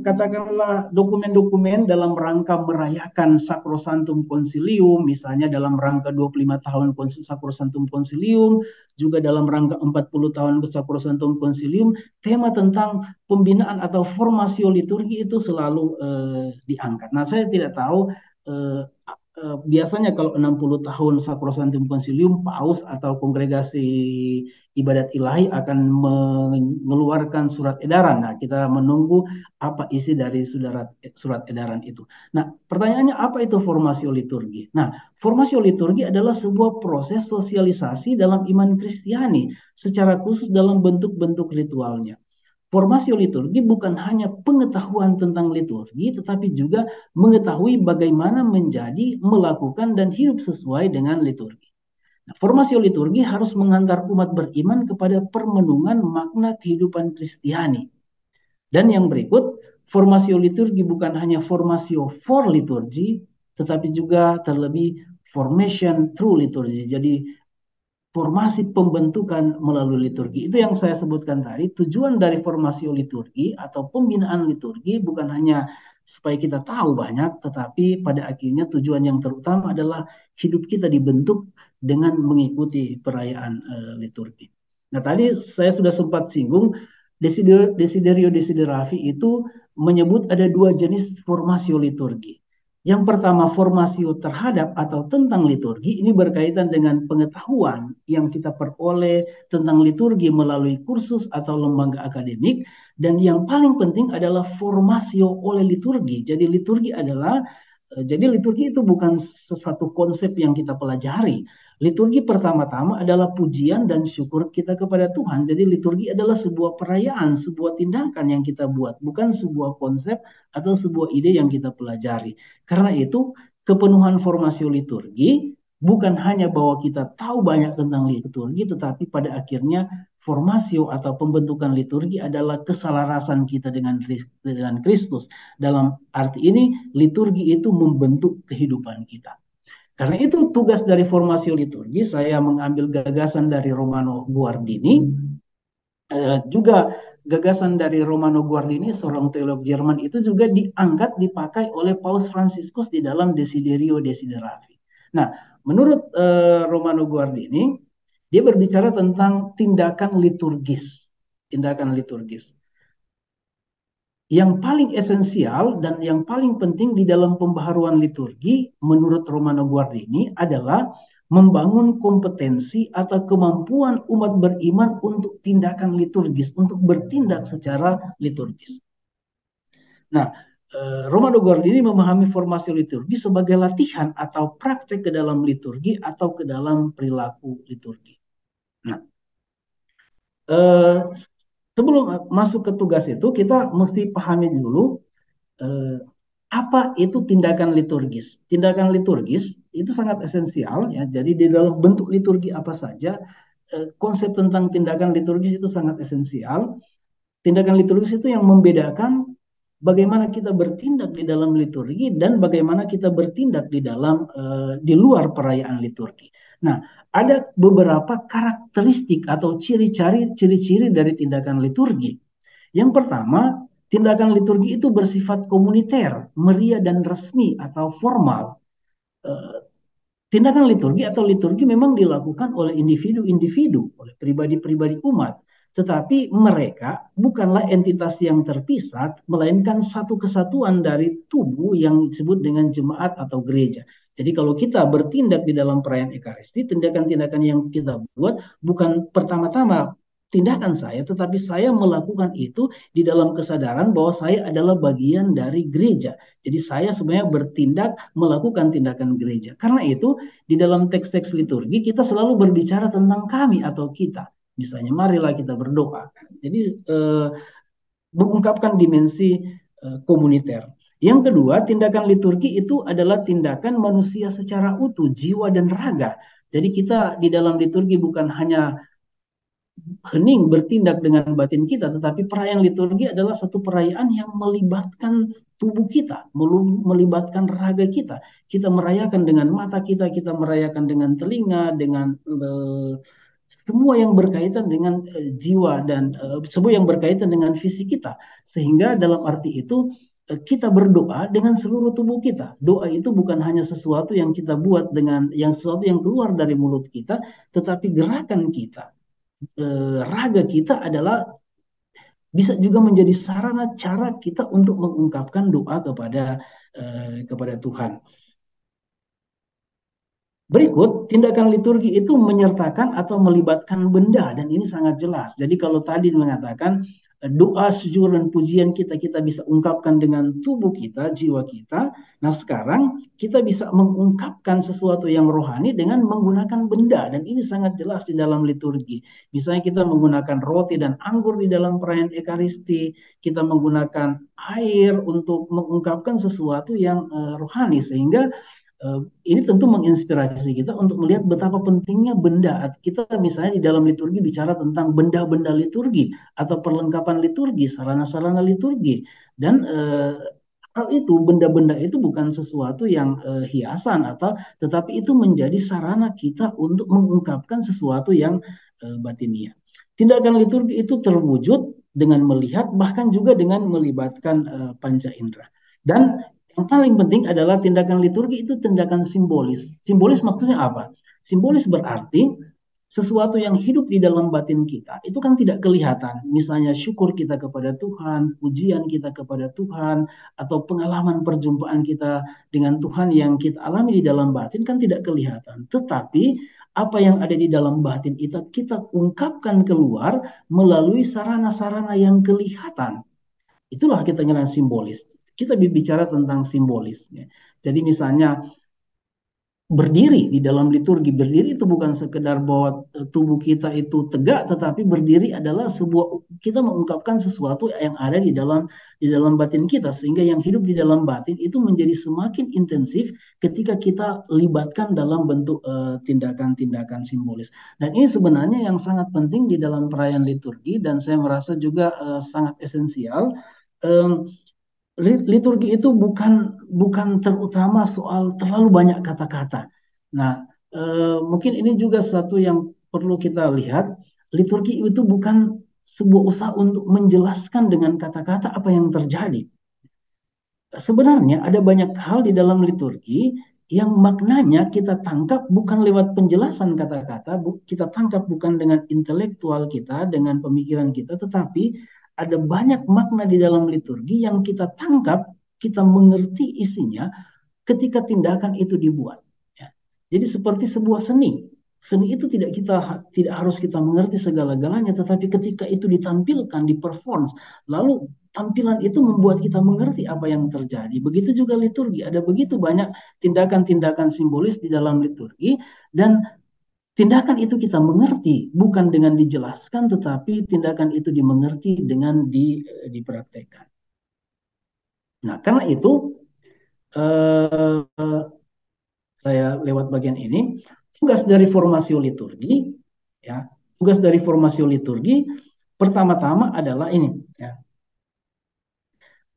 katakanlah dokumen-dokumen dalam rangka merayakan Sacrosanctum Concilium, misalnya dalam rangka 25 tahun Sacrosanctum Concilium, juga dalam rangka 40 tahun Sacrosanctum Concilium, tema tentang pembinaan atau formasio liturgi itu selalu diangkat. Nah, saya tidak tahu biasanya kalau 60 tahun Sacrosanctum Concilium, paus atau kongregasi ibadat ilahi akan mengeluarkan surat edaran. Nah, kita menunggu apa isi dari surat edaran itu. Nah, pertanyaannya apa itu formasio liturgi? Nah, formasio liturgi adalah sebuah proses sosialisasi dalam iman Kristiani, secara khusus dalam bentuk-bentuk ritualnya. Formasio liturgi bukan hanya pengetahuan tentang liturgi, tetapi juga mengetahui bagaimana menjadi, melakukan, dan hidup sesuai dengan liturgi. Nah, formasio liturgi harus mengantar umat beriman kepada permenungan makna kehidupan Kristiani. Dan yang berikut, formasio liturgi bukan hanya formasio for liturgi, tetapi juga terlebih formation through liturgi. Jadi formasi pembentukan melalui liturgi. Itu yang saya sebutkan tadi. Tujuan dari formasi liturgi atau pembinaan liturgi bukan hanya supaya kita tahu banyak, tetapi pada akhirnya tujuan yang terutama adalah hidup kita dibentuk dengan mengikuti perayaan liturgi. Nah, tadi saya sudah sempat singgung, Desiderio Desideravi itu menyebut ada dua jenis formasio liturgi. Yang pertama, formasio terhadap atau tentang liturgi, ini berkaitan dengan pengetahuan yang kita peroleh tentang liturgi melalui kursus atau lembaga akademik. Dan yang paling penting adalah formasio oleh liturgi. Jadi liturgi itu bukan sesuatu konsep yang kita pelajari. Liturgi pertama-tama adalah pujian dan syukur kita kepada Tuhan. Jadi liturgi adalah sebuah perayaan, sebuah tindakan yang kita buat, bukan sebuah konsep atau sebuah ide yang kita pelajari. Karena itu, kepenuhan formasi liturgi bukan hanya bahwa kita tahu banyak tentang liturgi, tetapi pada akhirnya formasio atau pembentukan liturgi adalah keselarasan kita dengan Kristus. Dalam arti ini, liturgi itu membentuk kehidupan kita. Karena itu tugas dari formasi liturgi, saya mengambil gagasan dari Romano Guardini, juga gagasan dari Romano Guardini, seorang teolog Jerman, itu juga diangkat, dipakai oleh Paus Fransiskus di dalam Desiderio Desideravi. Nah, menurut Romano Guardini, dia berbicara tentang tindakan liturgis. Tindakan liturgis. Yang paling esensial dan yang paling penting di dalam pembaharuan liturgi menurut Romano Guardini adalah membangun kompetensi atau kemampuan umat beriman untuk tindakan liturgis, untuk bertindak secara liturgis. Nah, Romano Guardini memahami formasi liturgi sebagai latihan atau praktek ke dalam liturgi atau ke dalam perilaku liturgi. Nah, sebelum masuk ke tugas itu, kita mesti pahami dulu apa itu tindakan liturgis. Tindakan liturgis itu sangat esensial, ya. Jadi di dalam bentuk liturgi apa saja, konsep tentang tindakan liturgis itu sangat esensial. Tindakan liturgis itu yang membedakan bagaimana kita bertindak di dalam liturgi dan bagaimana kita bertindak di luar perayaan liturgi. Nah, ada beberapa karakteristik atau ciri-ciri dari tindakan liturgi. Yang pertama, tindakan liturgi itu bersifat komuniter, meriah dan resmi atau formal. Tindakan liturgi atau liturgi memang dilakukan oleh individu-individu, oleh pribadi-pribadi umat. Tetapi mereka bukanlah entitas yang terpisah, melainkan satu kesatuan dari tubuh yang disebut dengan jemaat atau gereja. Jadi kalau kita bertindak di dalam perayaan Ekaristi, tindakan-tindakan yang kita buat bukan pertama-tama tindakan saya, tetapi saya melakukan itu di dalam kesadaran bahwa saya adalah bagian dari gereja. Jadi saya sebenarnya bertindak melakukan tindakan gereja. Karena itu di dalam teks-teks liturgi kita selalu berbicara tentang kami atau kita. Misalnya marilah kita berdoa. Jadi mengungkapkan dimensi komuniter. Yang kedua, tindakan liturgi itu adalah tindakan manusia secara utuh, jiwa dan raga. Jadi kita di dalam liturgi bukan hanya hening bertindak dengan batin kita, tetapi perayaan liturgi adalah satu perayaan yang melibatkan tubuh kita, melibatkan raga kita. Kita merayakan dengan mata kita, kita merayakan dengan telinga, dengan semua yang berkaitan dengan jiwa dan semua yang berkaitan dengan fisik kita. Sehingga dalam arti itu kita berdoa dengan seluruh tubuh kita. Doa itu bukan hanya sesuatu yang kita buat sesuatu yang keluar dari mulut kita, tetapi gerakan kita, raga kita adalah bisa juga menjadi sarana cara kita untuk mengungkapkan doa kepada Tuhan. Berikut, tindakan liturgi itu menyertakan atau melibatkan benda, dan ini sangat jelas. Jadi kalau tadi mengatakan doa, sujud, dan pujian kita bisa ungkapkan dengan tubuh kita, jiwa kita. Nah sekarang kita bisa mengungkapkan sesuatu yang rohani dengan menggunakan benda, dan ini sangat jelas di dalam liturgi. Misalnya kita menggunakan roti dan anggur di dalam perayaan Ekaristi, kita menggunakan air untuk mengungkapkan sesuatu yang rohani, sehingga ini tentu menginspirasi kita untuk melihat betapa pentingnya benda. Kita misalnya di dalam liturgi bicara tentang benda-benda liturgi atau perlengkapan liturgi, sarana-sarana liturgi. Dan hal itu, benda-benda itu bukan sesuatu yang hiasan tetapi itu menjadi sarana kita untuk mengungkapkan sesuatu yang batinia. Tindakan liturgi itu terwujud dengan melihat, bahkan juga dengan melibatkan panca indera. Dan yang paling penting adalah tindakan liturgi itu tindakan simbolis. Simbolis maksudnya apa? Simbolis berarti sesuatu yang hidup di dalam batin kita itu kan tidak kelihatan. Misalnya syukur kita kepada Tuhan, pujian kita kepada Tuhan, atau pengalaman perjumpaan kita dengan Tuhan yang kita alami di dalam batin kan tidak kelihatan. Tetapi apa yang ada di dalam batin itu kita ungkapkan keluar melalui sarana-sarana yang kelihatan. Itulah kita nyala simbolis. Kita bicara tentang simbolis. Jadi misalnya berdiri di dalam liturgi, berdiri itu bukan sekedar bahwa tubuh kita itu tegak, tetapi berdiri adalah sebuah, kita mengungkapkan sesuatu yang ada di dalam batin kita, sehingga yang hidup di dalam batin itu menjadi semakin intensif ketika kita libatkan dalam bentuk tindakan-tindakan simbolis. Dan ini sebenarnya yang sangat penting di dalam perayaan liturgi, dan saya merasa juga sangat esensial. Liturgi itu bukan terutama soal terlalu banyak kata-kata. Nah, mungkin ini juga satu yang perlu kita lihat. Liturgi itu bukan sebuah usaha untuk menjelaskan dengan kata-kata apa yang terjadi. Sebenarnya ada banyak hal di dalam liturgi yang maknanya kita tangkap bukan lewat penjelasan kata-kata, kita tangkap bukan dengan intelektual kita, dengan pemikiran kita, tetapi ada banyak makna di dalam liturgi yang kita tangkap, kita mengerti isinya ketika tindakan itu dibuat. Ya. Jadi seperti sebuah seni. Seni itu tidak harus kita mengerti segala-galanya, tetapi ketika itu ditampilkan, diperform, lalu tampilan itu membuat kita mengerti apa yang terjadi. Begitu juga liturgi, ada begitu banyak tindakan-tindakan simbolis di dalam liturgi, dan tindakan itu kita mengerti bukan dengan dijelaskan, tetapi tindakan itu dimengerti dengan dipraktekkan. Nah, karena itu saya lewat bagian ini, tugas dari formasio liturgi, ya, tugas dari formasio liturgi pertama-tama adalah ini, ya.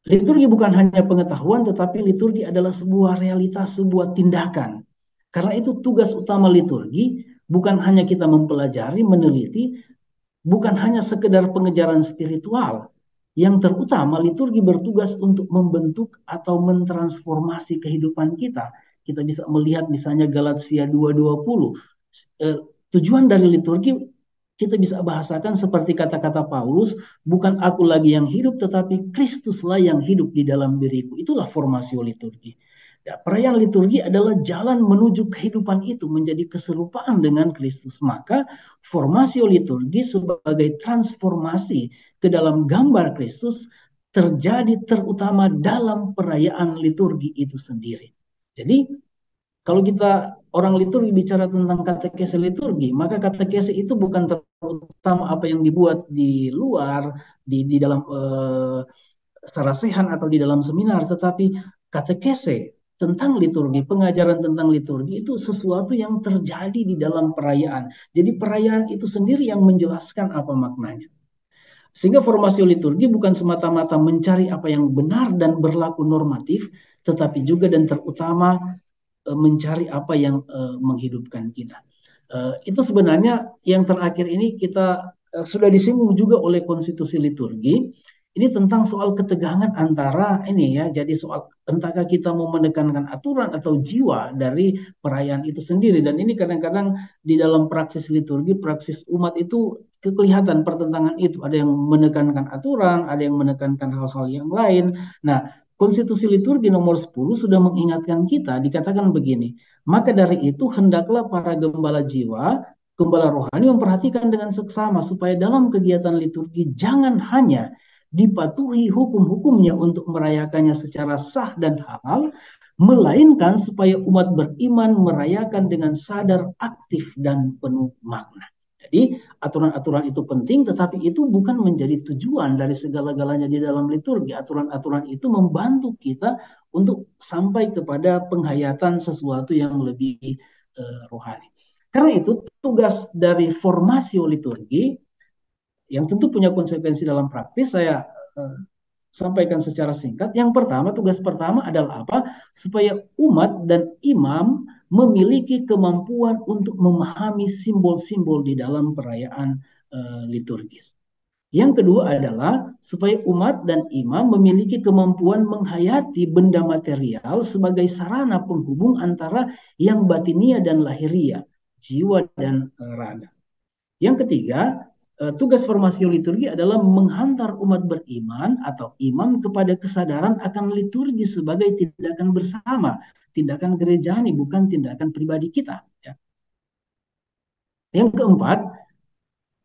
Liturgi bukan hanya pengetahuan, tetapi liturgi adalah sebuah realitas, sebuah tindakan. Karena itu tugas utama liturgi bukan hanya kita mempelajari, meneliti, bukan hanya sekedar pengejaran spiritual. Yang terutama liturgi bertugas untuk membentuk atau mentransformasi kehidupan kita. Kita bisa melihat misalnya Galatia 2:20. Tujuan dari liturgi kita bisa bahasakan seperti kata-kata Paulus, bukan aku lagi yang hidup, tetapi Kristuslah yang hidup di dalam diriku. Itulah formasio liturgi. Ya, perayaan liturgi adalah jalan menuju kehidupan itu menjadi keserupaan dengan Kristus. Maka formasio liturgi sebagai transformasi ke dalam gambar Kristus terjadi terutama dalam perayaan liturgi itu sendiri. Jadi kalau kita orang liturgi bicara tentang katekese liturgi, maka katekese itu bukan terutama apa yang dibuat di luar, di dalam sarasehan atau di dalam seminar, tetapi katekese tentang liturgi, pengajaran tentang liturgi itu sesuatu yang terjadi di dalam perayaan. Jadi perayaan itu sendiri yang menjelaskan apa maknanya. Sehingga formasio liturgi bukan semata-mata mencari apa yang benar dan berlaku normatif, tetapi juga dan terutama mencari apa yang menghidupkan kita. Itu sebenarnya yang terakhir ini kita sudah disinggung juga oleh konstitusi liturgi. Ini tentang soal ketegangan antara ini ya, jadi soal entahkah kita mau menekankan aturan atau jiwa dari perayaan itu sendiri. Dan ini kadang-kadang di dalam praksis liturgi, praksis umat itu kelihatan pertentangan itu. Ada yang menekankan aturan, ada yang menekankan hal-hal yang lain. Nah, Konstitusi Liturgi nomor 10 sudah mengingatkan kita, dikatakan begini, maka dari itu hendaklah para gembala jiwa, gembala rohani memperhatikan dengan seksama supaya dalam kegiatan liturgi jangan hanya dipatuhi hukum-hukumnya untuk merayakannya secara sah dan halal, melainkan supaya umat beriman merayakan dengan sadar, aktif, dan penuh makna. Jadi aturan-aturan itu penting, tetapi itu bukan menjadi tujuan dari segala-galanya di dalam liturgi. Aturan-aturan itu membantu kita untuk sampai kepada penghayatan sesuatu yang lebih rohani. Karena itu tugas dari formasio liturgi yang tentu punya konsekuensi dalam praktis, saya sampaikan secara singkat. Yang pertama, tugas pertama adalah apa? Supaya umat dan imam memiliki kemampuan untuk memahami simbol-simbol di dalam perayaan liturgis. Yang kedua adalah supaya umat dan imam memiliki kemampuan menghayati benda material sebagai sarana penghubung antara yang batinia dan lahiria, jiwa dan raga. Yang ketiga, tugas formasi liturgi adalah menghantar umat beriman atau imam kepada kesadaran akan liturgi sebagai tindakan bersama, tindakan gerejani, bukan tindakan pribadi kita. Ya. Yang keempat,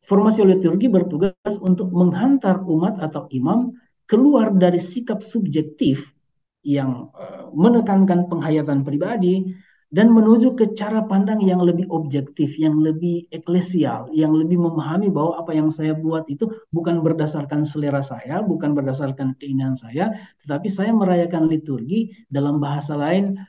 formasi liturgi bertugas untuk menghantar umat atau imam keluar dari sikap subjektif yang menekankan penghayatan pribadi dan menuju ke cara pandang yang lebih objektif, yang lebih eklesial, yang lebih memahami bahwa apa yang saya buat itu bukan berdasarkan selera saya, bukan berdasarkan keinginan saya, tetapi saya merayakan liturgi dalam bahasa lain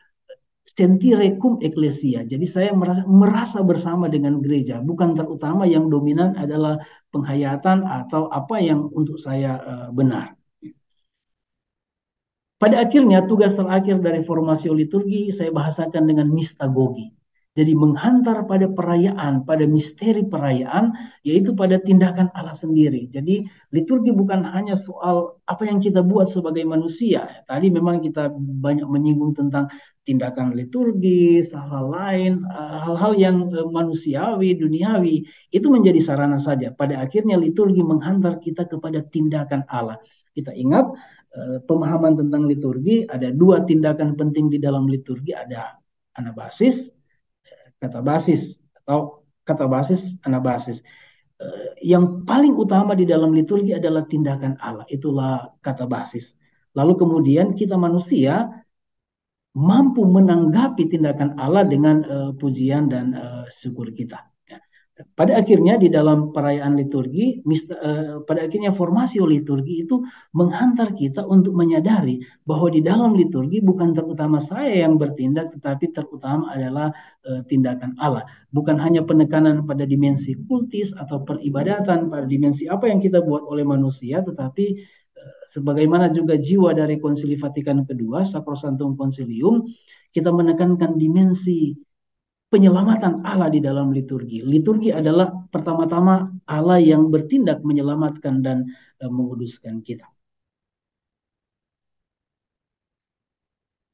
sentire cum ecclesia. Jadi saya merasa bersama dengan gereja, bukan terutama yang dominan adalah penghayatan atau apa yang untuk saya benar. Pada akhirnya tugas terakhir dari formasi liturgi saya bahasakan dengan mistagogi. Jadi menghantar pada perayaan, pada misteri perayaan, yaitu pada tindakan Allah sendiri. Jadi liturgi bukan hanya soal apa yang kita buat sebagai manusia. Tadi memang kita banyak menyinggung tentang tindakan liturgis, hal-hal lain, hal-hal yang manusiawi, duniawi, itu menjadi sarana saja. Pada akhirnya liturgi menghantar kita kepada tindakan Allah. Kita ingat pemahaman tentang liturgi, ada dua tindakan penting di dalam liturgi, ada anabasis, katabasis, atau katabasis, anabasis. Yang paling utama di dalam liturgi adalah tindakan Allah, itulah katabasis. Lalu kemudian kita manusia mampu menanggapi tindakan Allah dengan pujian dan syukur kita. Pada akhirnya di dalam perayaan liturgi, pada akhirnya formasi liturgi itu menghantar kita untuk menyadari bahwa di dalam liturgi bukan terutama saya yang bertindak, tetapi terutama adalah tindakan Allah. Bukan hanya penekanan pada dimensi kultis atau peribadatan, pada dimensi apa yang kita buat oleh manusia, tetapi sebagaimana juga jiwa dari Konsili Vatikan kedua, Sacrosanctum Concilium, kita menekankan dimensi penyelamatan Allah di dalam liturgi. Liturgi adalah pertama-tama Allah yang bertindak menyelamatkan dan menguduskan kita.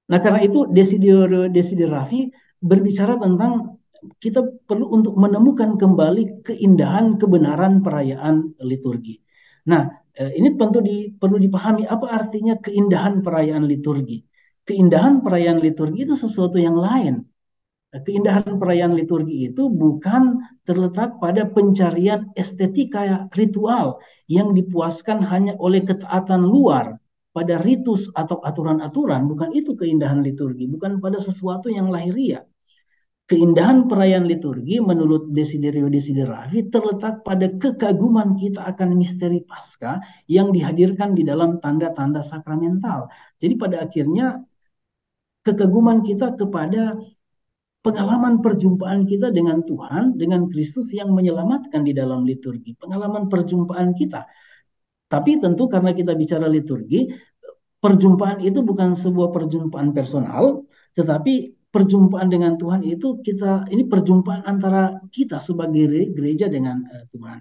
Nah, karena itu Desiderio Raffi berbicara tentang kita perlu untuk menemukan kembali keindahan kebenaran perayaan liturgi. Nah, ini perlu dipahami apa artinya keindahan perayaan liturgi. Keindahan perayaan liturgi itu sesuatu yang lain. Keindahan perayaan liturgi itu bukan terletak pada pencarian estetika ritual yang dipuaskan hanya oleh ketaatan luar pada ritus atau aturan-aturan. Bukan itu keindahan liturgi, bukan pada sesuatu yang lahiriah. Keindahan perayaan liturgi menurut Desiderio Raffi terletak pada kekaguman kita akan misteri Paskah yang dihadirkan di dalam tanda-tanda sakramental. Jadi pada akhirnya kekaguman kita kepada pengalaman perjumpaan kita dengan Tuhan, dengan Kristus yang menyelamatkan di dalam liturgi. Pengalaman perjumpaan kita. Tapi tentu karena kita bicara liturgi, perjumpaan itu bukan sebuah perjumpaan personal, tetapi perjumpaan dengan Tuhan itu ini perjumpaan antara kita sebagai gereja dengan Tuhan.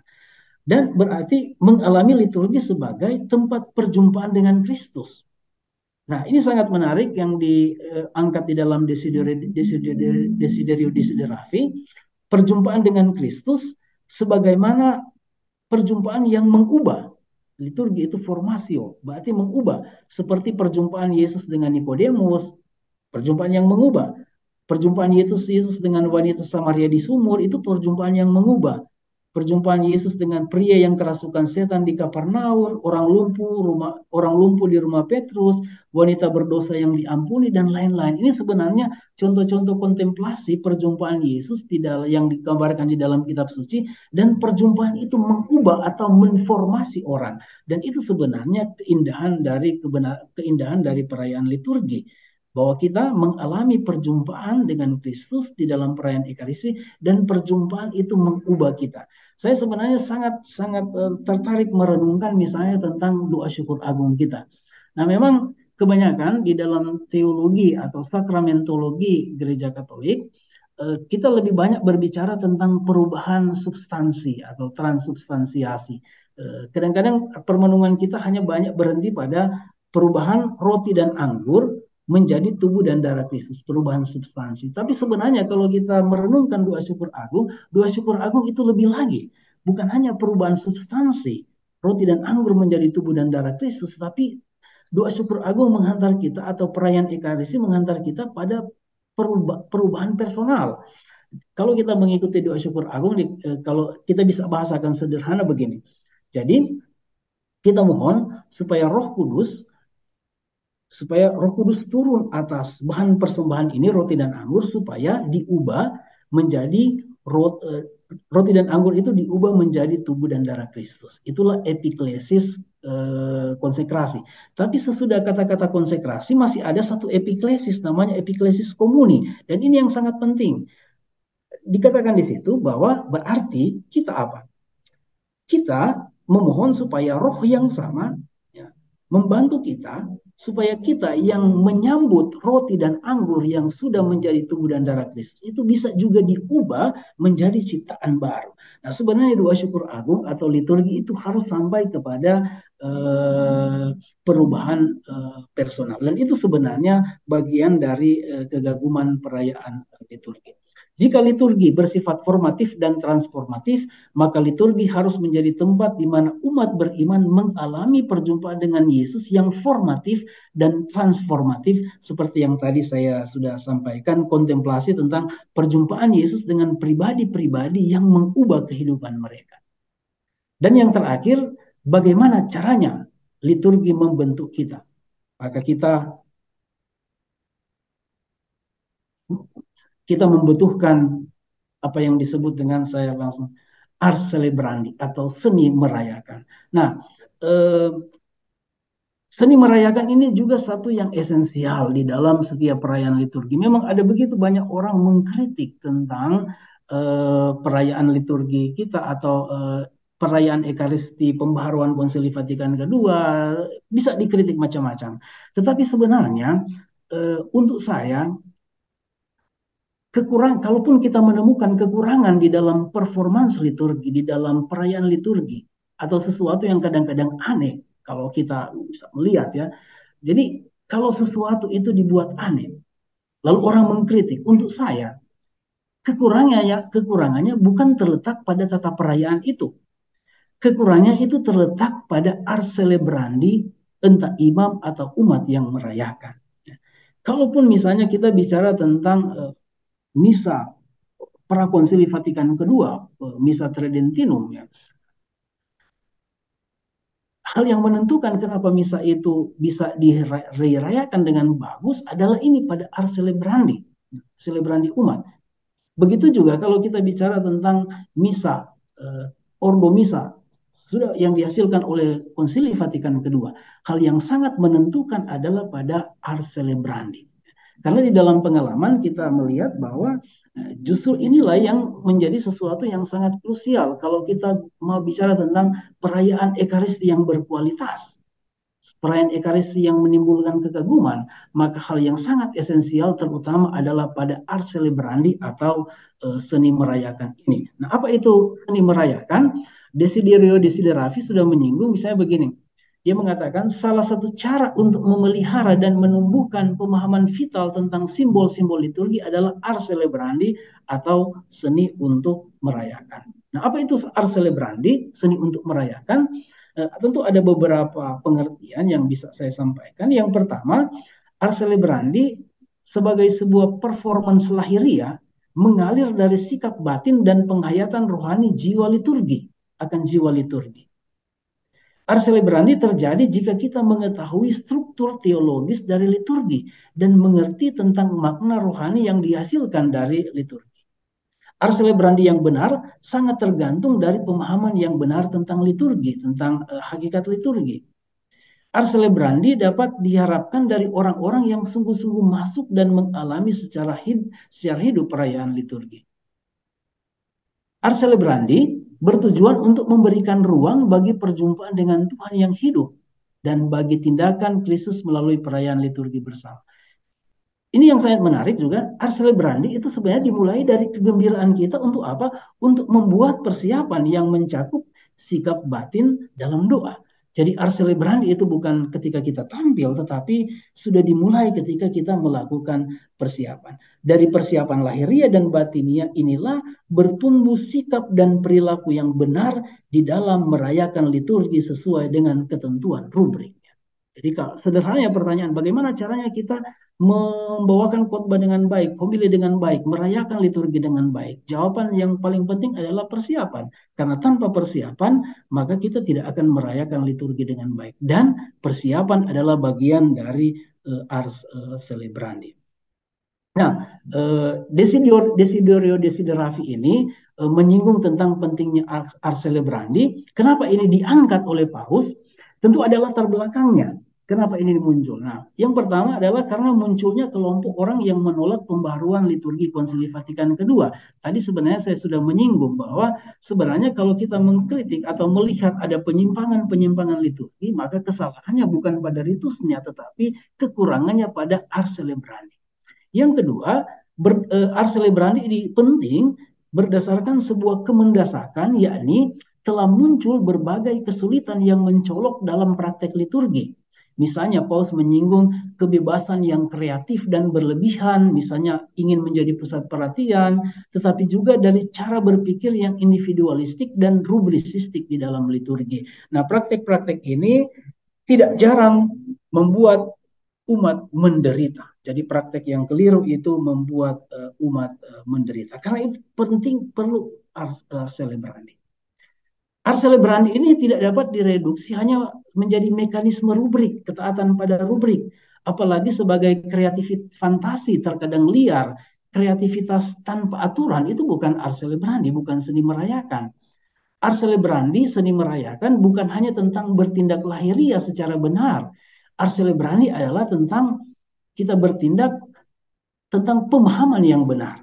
Dan berarti mengalami liturgi sebagai tempat perjumpaan dengan Kristus. Nah, ini sangat menarik yang diangkat di dalam Desiderio Raffi, perjumpaan dengan Kristus sebagaimana perjumpaan yang mengubah. Liturgi itu formasio, berarti mengubah. Seperti perjumpaan Yesus dengan Nikodemus, perjumpaan yang mengubah. Perjumpaan Yesus dengan wanita Samaria di sumur, itu perjumpaan yang mengubah. Perjumpaan Yesus dengan pria yang kerasukan setan di Kapernaum, orang lumpuh di rumah Petrus, wanita berdosa yang diampuni, dan lain-lain. Ini sebenarnya contoh-contoh kontemplasi perjumpaan Yesus yang digambarkan di dalam kitab suci, dan perjumpaan itu mengubah atau menformasi orang. Dan itu sebenarnya keindahan dari perayaan liturgi. Bahwa kita mengalami perjumpaan dengan Kristus di dalam perayaan Ekaristi, dan perjumpaan itu mengubah kita. Saya sebenarnya sangat tertarik merenungkan misalnya tentang doa syukur agung kita. Nah, memang kebanyakan di dalam teologi atau sakramentologi Gereja Katolik, kita lebih banyak berbicara tentang perubahan substansi atau transubstansiasi. Kadang-kadang permenungan kita hanya banyak berhenti pada perubahan roti dan anggur menjadi tubuh dan darah Kristus, perubahan substansi. Tapi sebenarnya kalau kita merenungkan doa syukur agung itu lebih lagi. bukan hanya perubahan substansi, roti dan anggur menjadi tubuh dan darah Kristus, tapi doa syukur agung menghantar kita atau perayaan Ekaristi menghantar kita pada perubahan personal. Kalau kita mengikuti doa syukur agung, kalau kita bisa bahasakan sederhana begini. Jadi kita mohon supaya Roh Kudus turun atas bahan persembahan ini, roti dan anggur, supaya diubah menjadi roti dan anggur itu diubah menjadi tubuh dan darah Kristus. Itulah epiklesis konsekrasi. Tapi sesudah kata-kata konsekrasi masih ada satu epiklesis, namanya epiklesis komuni. Dan ini yang sangat penting. Dikatakan di situ bahwa berarti kita apa? Kita memohon supaya roh yang sama membantu kita supaya kita yang menyambut roti dan anggur yang sudah menjadi tubuh dan darah Kristus itu bisa juga diubah menjadi ciptaan baru. Nah, sebenarnya doa syukur agung atau liturgi itu harus sampai kepada perubahan personal, dan itu sebenarnya bagian dari kegaguman perayaan liturgi. Jika liturgi bersifat formatif dan transformatif, maka liturgi harus menjadi tempat di mana umat beriman mengalami perjumpaan dengan Yesus yang formatif dan transformatif, seperti yang tadi saya sudah sampaikan, kontemplasi tentang perjumpaan Yesus dengan pribadi-pribadi yang mengubah kehidupan mereka. Dan yang terakhir, bagaimana caranya liturgi membentuk kita? Maka kita membutuhkan apa yang disebut dengan saya langsung ars celebrandi atau seni merayakan. Nah, seni merayakan ini juga satu yang esensial di dalam setiap perayaan liturgi. Memang ada begitu banyak orang mengkritik tentang perayaan liturgi kita atau perayaan Ekaristi, pembaharuan Konsili Vatikan kedua, bisa dikritik macam-macam. Tetapi sebenarnya untuk saya, kalaupun kita menemukan kekurangan di dalam performance liturgi, di dalam perayaan liturgi, atau sesuatu yang kadang-kadang aneh, kalau kita bisa melihat ya. Jadi kalau sesuatu itu dibuat aneh, lalu orang mengkritik, untuk saya kekurangannya bukan terletak pada tata perayaan itu. Kekurangannya itu terletak pada ars celebrandi, entah imam atau umat yang merayakan. Kalaupun misalnya kita bicara tentang misa Prakonsili Vatikan kedua, misa Tridentinum, ya. Hal yang menentukan kenapa misa itu bisa dirayakan dengan bagus adalah ini pada ars celebrandi umat. Begitu juga kalau kita bicara tentang misa, ordo misa, sudah yang dihasilkan oleh Konsili Vatikan kedua. Hal yang sangat menentukan adalah pada ars celebrandi. Karena di dalam pengalaman kita melihat bahwa justru inilah yang menjadi sesuatu yang sangat krusial kalau kita mau bicara tentang perayaan Ekaristi yang berkualitas, perayaan Ekaristi yang menimbulkan kekaguman, maka hal yang sangat esensial terutama adalah pada ars celebrandi atau seni merayakan ini. Nah, apa itu seni merayakan? Desiderio Desideravi sudah menyinggung, misalnya begini. Dia mengatakan salah satu cara untuk memelihara dan menumbuhkan pemahaman vital tentang simbol-simbol liturgi adalah ars celebrandi atau seni untuk merayakan. Nah, apa itu ars celebrandi, seni untuk merayakan? Tentu ada beberapa pengertian yang bisa saya sampaikan. Yang pertama, ars celebrandi sebagai sebuah performance lahiria mengalir dari sikap batin dan penghayatan rohani jiwa liturgi, akan jiwa liturgi. Ars celebrandi terjadi jika kita mengetahui struktur teologis dari liturgi dan mengerti tentang makna rohani yang dihasilkan dari liturgi. Ars celebrandi yang benar sangat tergantung dari pemahaman yang benar tentang liturgi, tentang hakikat liturgi. Ars celebrandi dapat diharapkan dari orang-orang yang sungguh-sungguh masuk dan mengalami secara hidup perayaan liturgi. Ars celebrandi bertujuan untuk memberikan ruang bagi perjumpaan dengan Tuhan yang hidup dan bagi tindakan Kristus melalui perayaan liturgi bersama. Ini yang sangat menarik juga, ars celebrandi itu sebenarnya dimulai dari kegembiraan kita untuk apa? Untuk membuat persiapan yang mencakup sikap batin dalam doa. Jadi ars celebrandi itu bukan ketika kita tampil, tetapi sudah dimulai ketika kita melakukan persiapan. Dari persiapan lahiriah dan batinia inilah bertumbuh sikap dan perilaku yang benar di dalam merayakan liturgi sesuai dengan ketentuan rubriknya. Jadi sederhananya pertanyaan, bagaimana caranya kita membawakan khotbah dengan baik, homili dengan baik, merayakan liturgi dengan baik? Jawaban yang paling penting adalah persiapan. Karena tanpa persiapan, maka kita tidak akan merayakan liturgi dengan baik. Dan persiapan adalah bagian dari ars celebrandi. Nah, Desiderio Desideravi ini menyinggung tentang pentingnya ars celebrandi. Kenapa ini diangkat oleh Paus? Tentu ada latar belakangnya. Kenapa ini muncul? Nah, yang pertama adalah karena munculnya kelompok orang yang menolak pembaharuan liturgi Konsili Vatikan kedua. Tadi sebenarnya saya sudah menyinggung bahwa sebenarnya kalau kita mengkritik atau melihat ada penyimpangan-penyimpangan liturgi, maka kesalahannya bukan pada ritusnya, tetapi kekurangannya pada ars celebrandi. Yang kedua, ars celebrandi ini penting berdasarkan sebuah kemendesakan, yakni telah muncul berbagai kesulitan yang mencolok dalam praktek liturgi. Misalnya Paus menyinggung kebebasan yang kreatif dan berlebihan, misalnya ingin menjadi pusat perhatian, tetapi juga dari cara berpikir yang individualistik dan rubrisistik di dalam liturgi. Nah, praktek-praktek ini tidak jarang membuat umat menderita. Jadi praktek yang keliru itu membuat umat menderita. Karena itu penting, perlu ars celebrandi. Ars celebrandi ini tidak dapat direduksi hanya menjadi mekanisme rubrik, ketaatan pada rubrik. Apalagi sebagai kreativitas fantasi terkadang liar, kreativitas tanpa aturan, itu bukan ars celebrandi, bukan seni merayakan. Ars celebrandi, seni merayakan, bukan hanya tentang bertindak lahiriah secara benar. Ars celebrandi adalah tentang kita bertindak tentang pemahaman yang benar.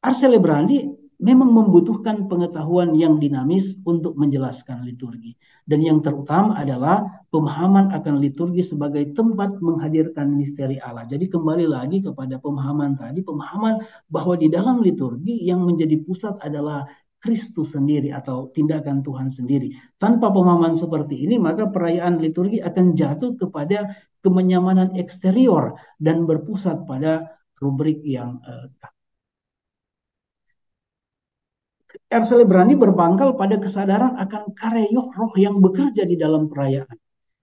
Ars celebrandi memang membutuhkan pengetahuan yang dinamis untuk menjelaskan liturgi. Dan yang terutama adalah pemahaman akan liturgi sebagai tempat menghadirkan misteri Allah. Jadi kembali lagi kepada pemahaman tadi, pemahaman bahwa di dalam liturgi yang menjadi pusat adalah Kristus sendiri atau tindakan Tuhan sendiri. Tanpa pemahaman seperti ini, maka perayaan liturgi akan jatuh kepada kemenyamanan eksterior dan berpusat pada rubrik yang ars celebrandi berpangkal pada kesadaran akan karya roh yang bekerja di dalam perayaan.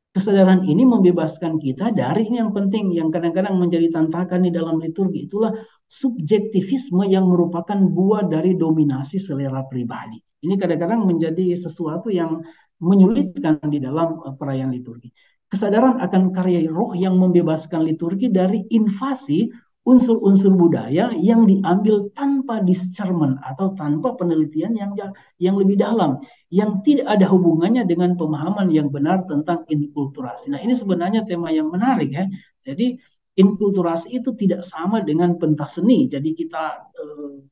Kesadaran ini membebaskan kita dari ini yang penting, yang kadang-kadang menjadi tantangan di dalam liturgi. Itulah subjektivisme yang merupakan buah dari dominasi selera pribadi. Ini kadang-kadang menjadi sesuatu yang menyulitkan di dalam perayaan liturgi. Kesadaran akan karya roh yang membebaskan liturgi dari invasi unsur-unsur budaya yang diambil tanpa discernment atau tanpa penelitian yang lebih dalam, yang tidak ada hubungannya dengan pemahaman yang benar tentang inkulturasi. Nah, ini sebenarnya tema yang menarik ya. Jadi inkulturasi itu tidak sama dengan pentas seni. Jadi kita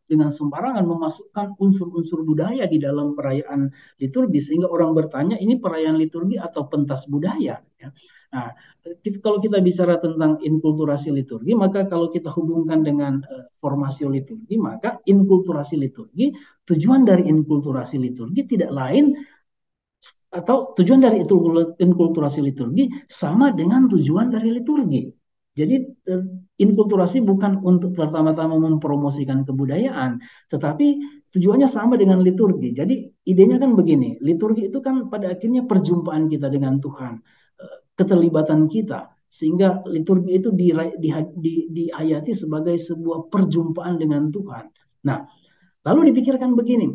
dengan sembarangan memasukkan unsur-unsur budaya di dalam perayaan liturgi sehingga orang bertanya ini perayaan liturgi atau pentas budaya ya. Nah, kalau kita bicara tentang inkulturasi liturgi, maka kalau kita hubungkan dengan formasi liturgi, maka inkulturasi liturgi, tujuan dari inkulturasi liturgi tidak lain atau tujuan dari inkulturasi liturgi sama dengan tujuan dari liturgi. Jadi inkulturasi bukan untuk pertama-tama mempromosikan kebudayaan, tetapi tujuannya sama dengan liturgi. Jadi idenya kan begini, liturgi itu kan pada akhirnya perjumpaan kita dengan Tuhan, keterlibatan kita, sehingga liturgi itu dihayati sebagai sebuah perjumpaan dengan Tuhan. Nah, lalu dipikirkan begini,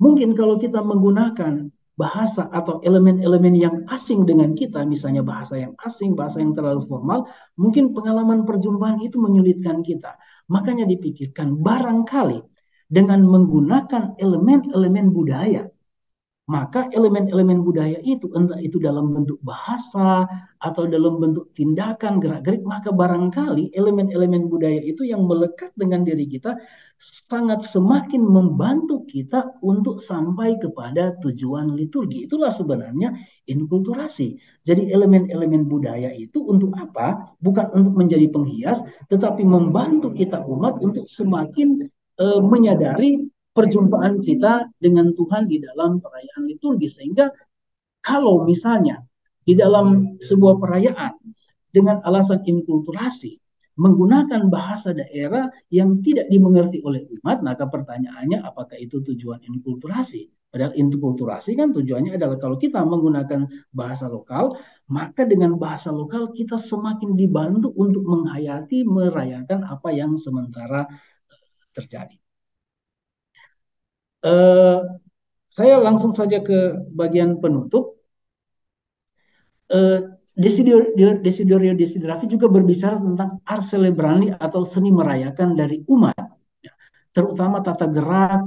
mungkin kalau kita menggunakan bahasa atau elemen-elemen yang asing dengan kita, misalnya bahasa yang asing, bahasa yang terlalu formal, mungkin pengalaman perjumpaan itu menyulitkan kita. Makanya dipikirkan barangkali dengan menggunakan elemen-elemen budaya, maka elemen-elemen budaya itu, entah itu dalam bentuk bahasa atau dalam bentuk tindakan, gerak-gerik, maka barangkali elemen-elemen budaya itu yang melekat dengan diri kita sangat semakin membantu kita untuk sampai kepada tujuan liturgi. Itulah sebenarnya inkulturasi. Jadi elemen-elemen budaya itu untuk apa? Bukan untuk menjadi penghias, tetapi membantu kita umat untuk semakin menyadari perjumpaan kita dengan Tuhan di dalam perayaan liturgi, sehingga Kalau misalnya di dalam sebuah perayaan dengan alasan inkulturasi menggunakan bahasa daerah yang tidak dimengerti oleh umat, maka pertanyaannya apakah itu tujuan inkulturasi? Padahal inkulturasi kan tujuannya adalah kalau kita menggunakan bahasa lokal, maka dengan bahasa lokal kita semakin dibantu untuk menghayati, merayakan apa yang sementara terjadi. Saya langsung saja ke bagian penutup. Desiderio Desiderati juga berbicara tentang ars celebrandi atau seni merayakan dari umat, terutama tata gerak,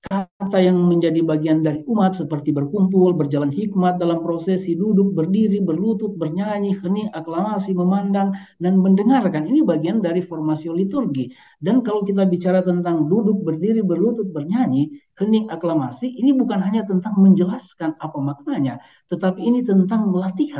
kata yang menjadi bagian dari umat seperti berkumpul, berjalan hikmat dalam prosesi, duduk, berdiri, berlutut, bernyanyi, hening, aklamasi, memandang, dan mendengarkan. Ini bagian dari formasi liturgi. Dan kalau kita bicara tentang duduk, berdiri, berlutut, bernyanyi, hening, aklamasi, ini bukan hanya tentang menjelaskan apa maknanya, tetapi ini tentang melatih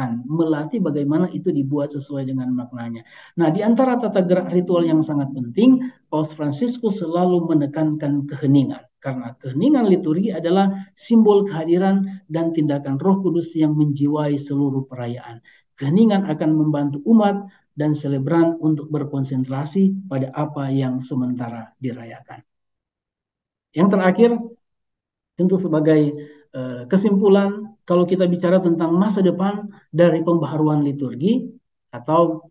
bagaimana itu dibuat sesuai dengan maknanya. Nah, di antara tata gerak ritual yang sangat penting, Paus Fransiskus selalu menekankan keheningan. Karena keheningan liturgi adalah simbol kehadiran dan tindakan Roh Kudus yang menjiwai seluruh perayaan. Keheningan akan membantu umat dan selebran untuk berkonsentrasi pada apa yang sementara dirayakan. Yang terakhir, tentu sebagai kesimpulan, kalau kita bicara tentang masa depan dari pembaharuan liturgi atau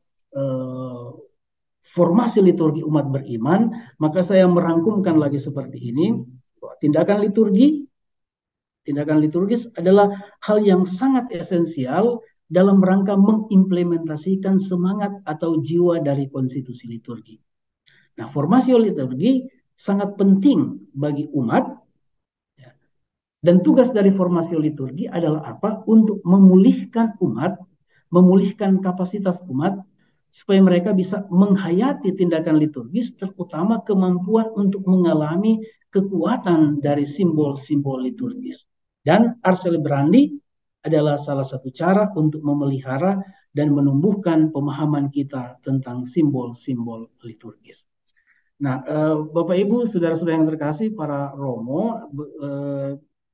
formasi liturgi umat beriman, maka saya merangkumkan lagi seperti ini. Tindakan liturgis adalah hal yang sangat esensial dalam rangka mengimplementasikan semangat atau jiwa dari konstitusi liturgi. Nah, formasi liturgi sangat penting bagi umat, dan tugas dari formasi liturgi adalah apa? Untuk memulihkan umat, memulihkan kapasitas umat, supaya mereka bisa menghayati tindakan liturgis, terutama kemampuan untuk mengalami kekuatan dari simbol-simbol liturgis. Dan ars celebrandi adalah salah satu cara untuk memelihara dan menumbuhkan pemahaman kita tentang simbol-simbol liturgis. Nah, Bapak Ibu, saudara-saudara yang terkasih, para Romo,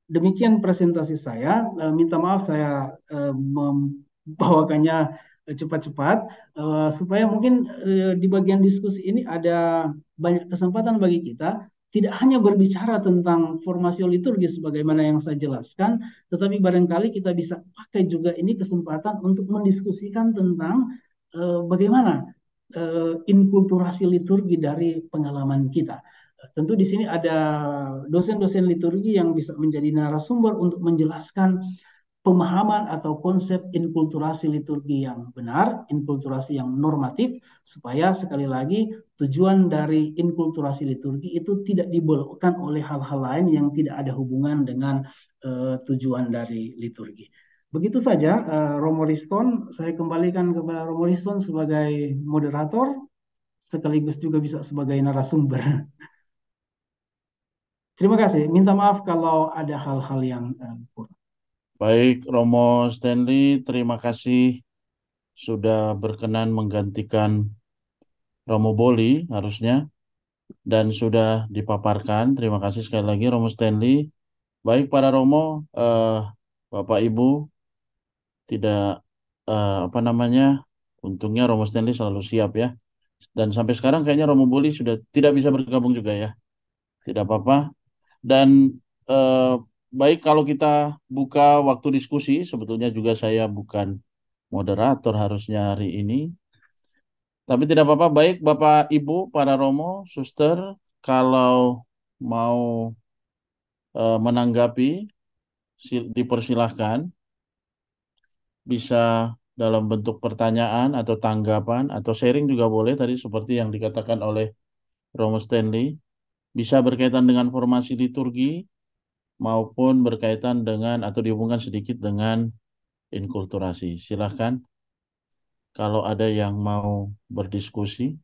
demikian presentasi saya. Minta maaf saya membawakannya cepat-cepat, supaya mungkin di bagian diskusi ini ada banyak kesempatan bagi kita, tidak hanya berbicara tentang formasi liturgis sebagaimana yang saya jelaskan, tetapi barangkali kita bisa pakai juga ini kesempatan untuk mendiskusikan tentang bagaimana inkulturasi liturgi dari pengalaman kita. Tentu di sini ada dosen-dosen liturgi yang bisa menjadi narasumber untuk menjelaskan pemahaman atau konsep inkulturasi liturgi yang benar, inkulturasi yang normatif, supaya sekali lagi tujuan dari inkulturasi liturgi itu tidak dibelokkan oleh hal-hal lain yang tidak ada hubungan dengan tujuan dari liturgi. Begitu saja, Romo Riston, saya kembalikan kepada Romo Riston sebagai moderator, sekaligus juga bisa sebagai narasumber. Terima kasih, minta maaf kalau ada hal-hal yang kurang. Baik, Romo Stanley, terima kasih sudah berkenan menggantikan Romo Boli harusnya, dan sudah dipaparkan. Terima kasih sekali lagi Romo Stanley. Baik para Romo, Bapak Ibu, tidak untungnya Romo Stanley selalu siap ya. Dan sampai sekarang kayaknya Romo Boli sudah tidak bisa bergabung juga ya. Tidak apa-apa. Dan baik kalau kita buka waktu diskusi, sebetulnya juga saya bukan moderator harusnya hari ini. Tapi tidak apa-apa, baik Bapak Ibu, para Romo, Suster, kalau mau menanggapi, dipersilahkan. Bisa dalam bentuk pertanyaan atau tanggapan atau sharing juga boleh, tadi seperti yang dikatakan oleh Romo Stanley. Bisa berkaitan dengan formasi liturgi, maupun berkaitan dengan atau dihubungkan sedikit dengan inkulturasi. Silahkan kalau ada yang mau berdiskusi.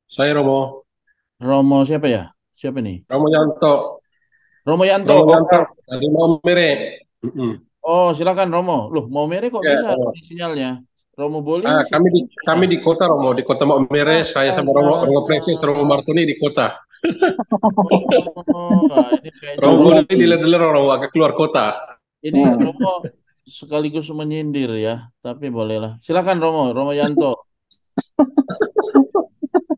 Saya Romo. Romo siapa ya? Siapa nih? Romo Yanto. Romo Yanto. Romo Yanto dari Maumere. Oh, silakan Romo. Loh, Maumere kok Ya, bisa sinyalnya? Romo Boli Kami di kota Romo, di kota Maumere. Saya sama Romo Presis, Romo Martoni di kota. Ini kayaknya Romo Boli di Romo agak keluar kota. ini Romo sekaligus menyindir ya, tapi bolehlah. Silakan Romo Yanto.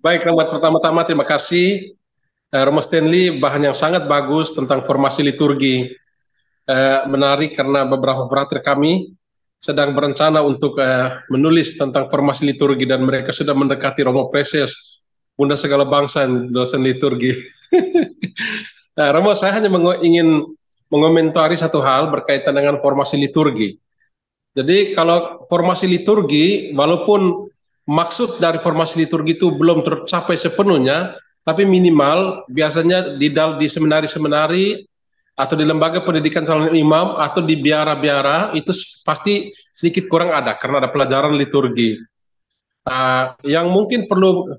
Baik, Romo, pertama-tama terima kasih Romo Stanley, bahan yang sangat bagus tentang formasi liturgi. Menarik karena beberapa frater kami sedang berencana untuk menulis tentang formasi liturgi dan mereka sudah mendekati Romo Preses, Bunda segala bangsa, dosen liturgi. Romo, saya hanya ingin mengomentari satu hal berkaitan dengan formasi liturgi. Jadi kalau formasi liturgi, walaupun maksud dari formasi liturgi itu belum tercapai sepenuhnya, tapi minimal biasanya di seminari-seminari atau di lembaga pendidikan calon imam atau di biara-biara itu pasti sedikit kurang ada karena ada pelajaran liturgi. Yang mungkin perlu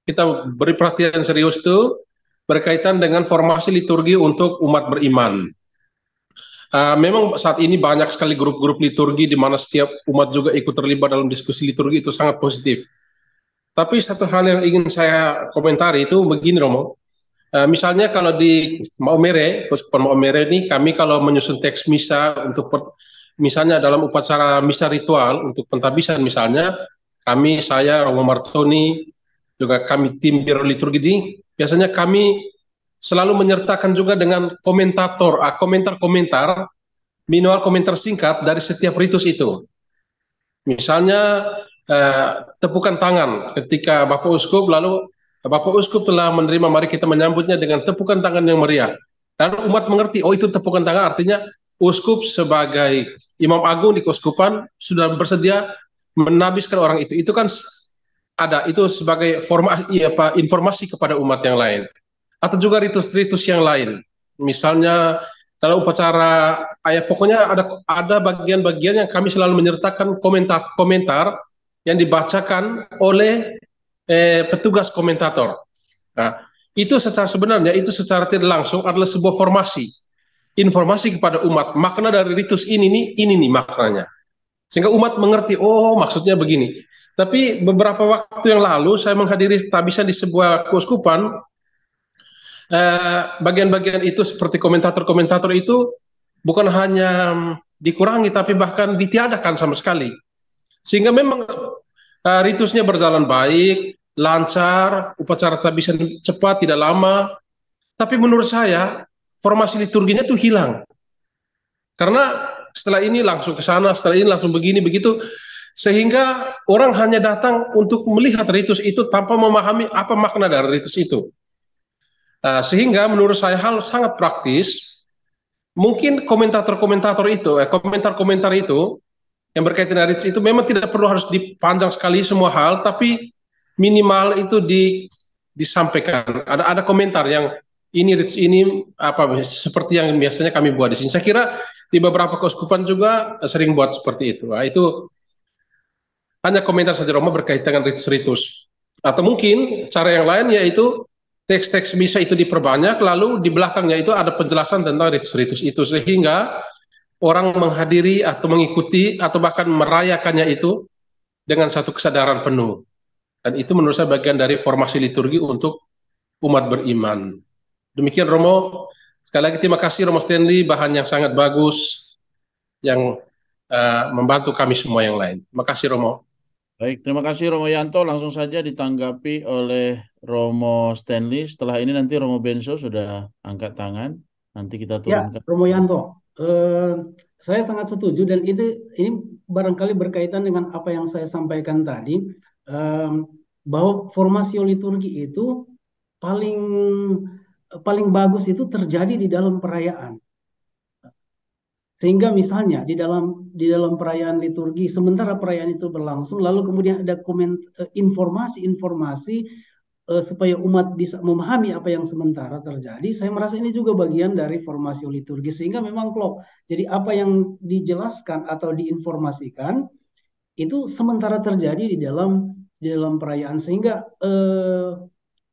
kita beri perhatian serius itu berkaitan dengan formasi liturgi untuk umat beriman. Memang saat ini banyak sekali grup-grup liturgi di mana setiap umat juga ikut terlibat dalam diskusi liturgi, itu sangat positif. Tapi satu hal yang ingin saya komentari itu begini Romo. Misalnya kalau di Maumere, Keuskupan Maumere ini kami kalau menyusun teks misa untuk misalnya dalam upacara misa ritual untuk pentabisan misalnya, saya Romo Martoni, juga kami tim biro liturgi ini, biasanya kami selalu menyertakan juga dengan komentar-komentar, minimal komentar singkat dari setiap ritus itu. Misalnya tepukan tangan ketika Bapak Uskup, lalu Bapak Uskup telah menerima, mari kita menyambutnya dengan tepukan tangan yang meriah. Dan umat mengerti, oh itu tepukan tangan, artinya Uskup sebagai Imam Agung di Keuskupan sudah bersedia menabiskan orang itu. Itu kan ada, itu sebagai informasi kepada umat yang lain. Atau juga ritus-ritus yang lain. Misalnya dalam upacara pokoknya ada bagian-bagian yang kami selalu menyertakan komentar yang dibacakan oleh petugas komentator. Nah, itu sebenarnya secara tidak langsung adalah sebuah informasi kepada umat, makna dari ritus ini nih maknanya. Sehingga umat mengerti, oh maksudnya begini. Tapi beberapa waktu yang lalu saya menghadiri tabisan di sebuah keuskupan, bagian-bagian itu seperti komentator-komentator itu bukan hanya dikurangi tapi bahkan ditiadakan sama sekali. Sehingga memang ritusnya berjalan baik, lancar, upacara tabisan cepat, tidak lama. Tapi menurut saya formasi liturginya itu hilang. Karena setelah ini langsung ke sana, setelah ini langsung begini begitu, sehingga orang hanya datang untuk melihat ritus itu tanpa memahami apa makna dari ritus itu. Sehingga menurut saya hal sangat praktis, mungkin komentar-komentar itu yang berkaitan dengan ritus itu memang tidak perlu harus dipanjang sekali semua hal, tapi minimal itu disampaikan. Ada komentar yang ini ritus ini seperti yang biasanya kami buat di sini. Saya kira di beberapa keuskupan juga sering buat seperti itu. Itu hanya komentar saja Romo berkaitan dengan ritus-ritus. Atau mungkin cara yang lain yaitu teks-teks misa itu diperbanyak, lalu di belakangnya itu ada penjelasan tentang ritus-ritus itu, sehingga orang menghadiri atau mengikuti atau bahkan merayakannya itu dengan satu kesadaran penuh. Dan itu menurut saya bagian dari formasi liturgi untuk umat beriman. Demikian Romo. Sekali lagi terima kasih Romo Stanley, bahan yang sangat bagus yang membantu kami semua yang lain. Terima kasih Romo. Baik, terima kasih Romo Yanto. Langsung saja ditanggapi oleh Romo Stanley. Setelah ini nanti Romo Benso sudah angkat tangan. Nanti kita turunkan. Ya, Romo Yanto. Saya sangat setuju dan ini barangkali berkaitan dengan apa yang saya sampaikan tadi, bahwa formasi liturgi itu paling bagus itu terjadi di dalam perayaan. Sehingga misalnya di dalam perayaan liturgi, sementara perayaan itu berlangsung, lalu kemudian ada informasi-informasi supaya umat bisa memahami apa yang sementara terjadi. Saya merasa ini juga bagian dari formasi liturgi, sehingga memang klop. Jadi apa yang dijelaskan atau diinformasikan itu sementara terjadi di dalam perayaan, sehingga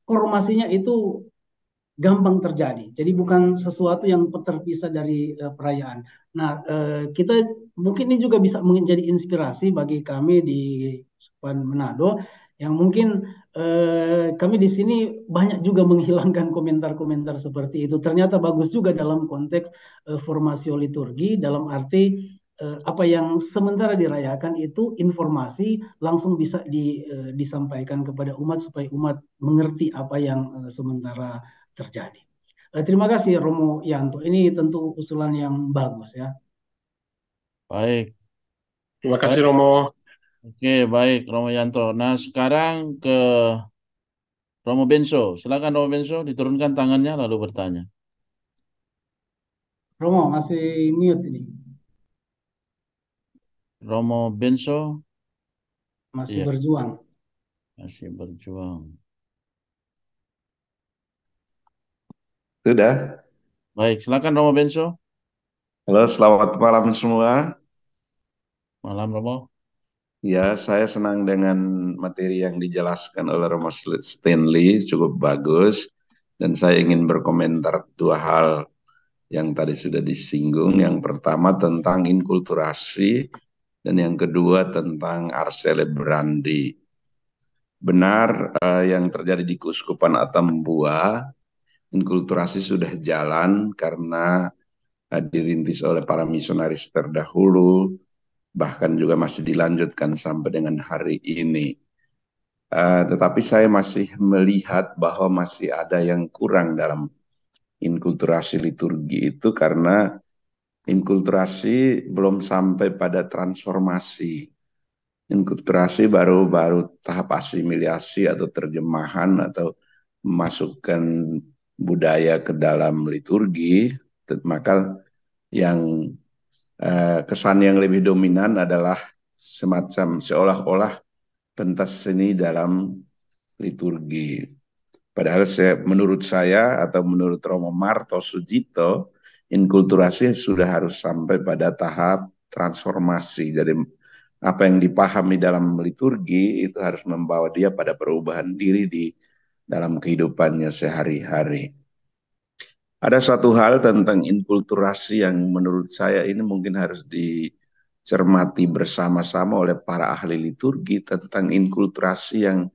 formasinya itu gampang terjadi. Jadi bukan sesuatu yang terpisah dari perayaan. Nah, kita mungkin ini juga bisa menjadi inspirasi bagi kami di Supan Manado yang mungkin kami di sini banyak juga menghilangkan komentar-komentar seperti itu. Ternyata bagus juga dalam konteks formasio liturgi, dalam arti apa yang sementara dirayakan itu informasi langsung bisa disampaikan kepada umat supaya umat mengerti apa yang sementara terjadi. Terima kasih Romo Yanto. Ini tentu usulan yang bagus ya. Baik, Terima kasih baik. Romo. Oke, baik Romo Yanto. Nah, sekarang ke Romo Benso. Silakan Romo Benso diturunkan tangannya lalu bertanya. Romo masih mute ini. Romo Benso, Masih iya, berjuang. masih berjuang. Sudah. Baik, silakan Romo Benso. Halo, selamat malam semua. Malam Romo. Ya, saya senang dengan materi yang dijelaskan oleh Romo Stanley, cukup bagus. Dan saya ingin berkomentar dua hal yang tadi sudah disinggung. Yang pertama tentang inkulturasi, dan yang kedua tentang ars celebrandi. Benar yang terjadi di Keuskupan Atambua, inkulturasi sudah jalan karena dirintis oleh para misionaris terdahulu, bahkan juga masih dilanjutkan sampai dengan hari ini. Tetapi saya masih melihat bahwa masih ada yang kurang dalam inkulturasi liturgi itu karena inkulturasi belum sampai pada transformasi. Inkulturasi baru tahap asimilasi atau terjemahan atau memasukkan budaya ke dalam liturgi. Maka yang kesan yang lebih dominan adalah semacam seolah-olah pentas seni dalam liturgi. Padahal menurut saya atau menurut Romo Marto Sujito, inkulturasi sudah harus sampai pada tahap transformasi. Jadi apa yang dipahami dalam liturgi itu harus membawa dia pada perubahan diri di dalam kehidupannya sehari-hari. Ada satu hal tentang inkulturasi yang menurut saya ini mungkin harus dicermati bersama-sama oleh para ahli liturgi tentang inkulturasi yang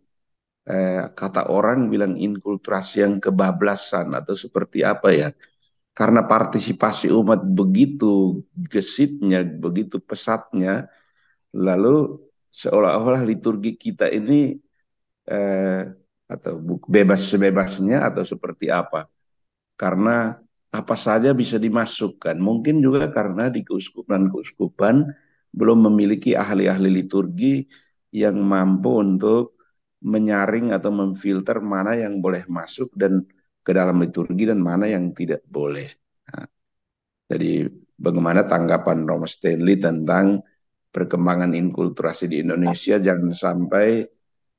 kata orang bilang inkulturasi yang kebablasan atau seperti apa ya. Karena partisipasi umat begitu gesitnya, begitu pesatnya, lalu seolah-olah liturgi kita ini atau bebas sebebasnya atau seperti apa. Karena apa saja bisa dimasukkan. Mungkin juga karena di keuskupan-keuskupan belum memiliki ahli-ahli liturgi yang mampu untuk menyaring atau memfilter mana yang boleh masuk dan ke dalam liturgi dan mana yang tidak boleh. Nah, jadi bagaimana tanggapan Romo Stanley tentang perkembangan inkulturasi di Indonesia? Jangan sampai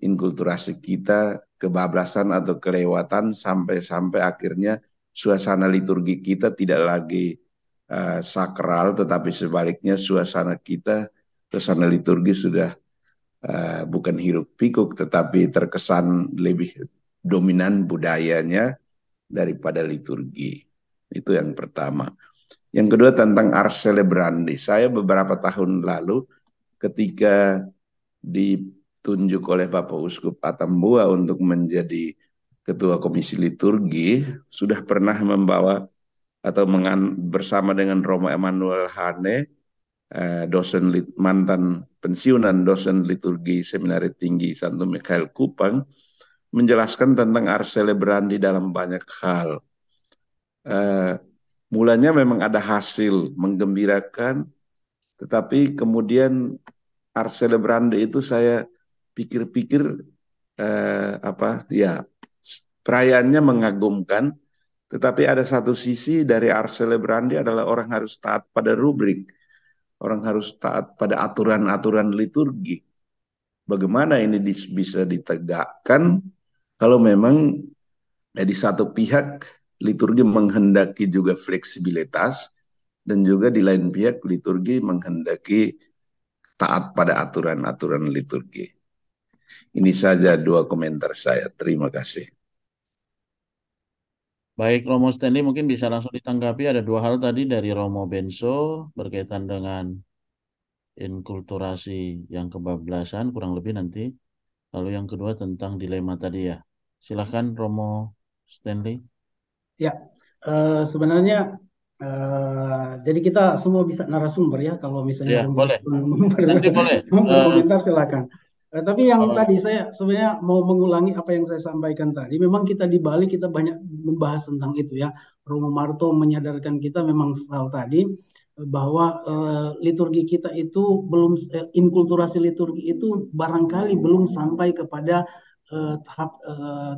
inkulturasi kita kebablasan atau kelewatan sampai akhirnya suasana liturgi kita tidak lagi sakral, tetapi sebaliknya suasana liturgi sudah bukan hiruk pikuk, tetapi terkesan lebih dominan budayanya daripada liturgi. Itu yang pertama. Yang kedua tentang ars celebrandi. Saya beberapa tahun lalu ketika ditunjuk oleh Bapak Uskup Atambua untuk menjadi Ketua Komisi Liturgi, sudah pernah membawa atau bersama dengan Romo Emmanuel Hane, mantan pensiunan dosen liturgi Seminari Tinggi Santo Mikael Kupang, menjelaskan tentang ars celebrandi dalam banyak hal. Mulanya memang ada hasil menggembirakan, tetapi kemudian ars celebrandi itu saya pikir-pikir perayaannya mengagumkan, tetapi ada satu sisi dari ars celebrandi adalah orang harus taat pada rubrik, orang harus taat pada aturan-aturan liturgi. Bagaimana ini bisa ditegakkan kalau memang di satu pihak liturgi menghendaki juga fleksibilitas dan juga di lain pihak liturgi menghendaki taat pada aturan-aturan liturgi. Ini saja dua komentar saya. Terima kasih. Baik, Romo Stanley mungkin bisa langsung ditanggapi. Ada dua hal tadi dari Romo Benso berkaitan dengan inkulturasi yang kebablasan, kurang lebih nanti. Lalu yang kedua tentang dilema tadi ya. Silahkan Romo Stanley. Ya, sebenarnya jadi kita semua bisa narasumber ya. Kalau misalnya Ya, Bung boleh. Nanti boleh. berkomentar silakan. Tapi yang Oh, tadi saya sebenarnya mau mengulangi apa yang saya sampaikan tadi. Memang kita di Bali kita banyak membahas tentang itu ya. Romo Marto menyadarkan kita memang hal tadi bahwa liturgi kita itu belum inkulturasi liturgi itu barangkali belum sampai kepada tahap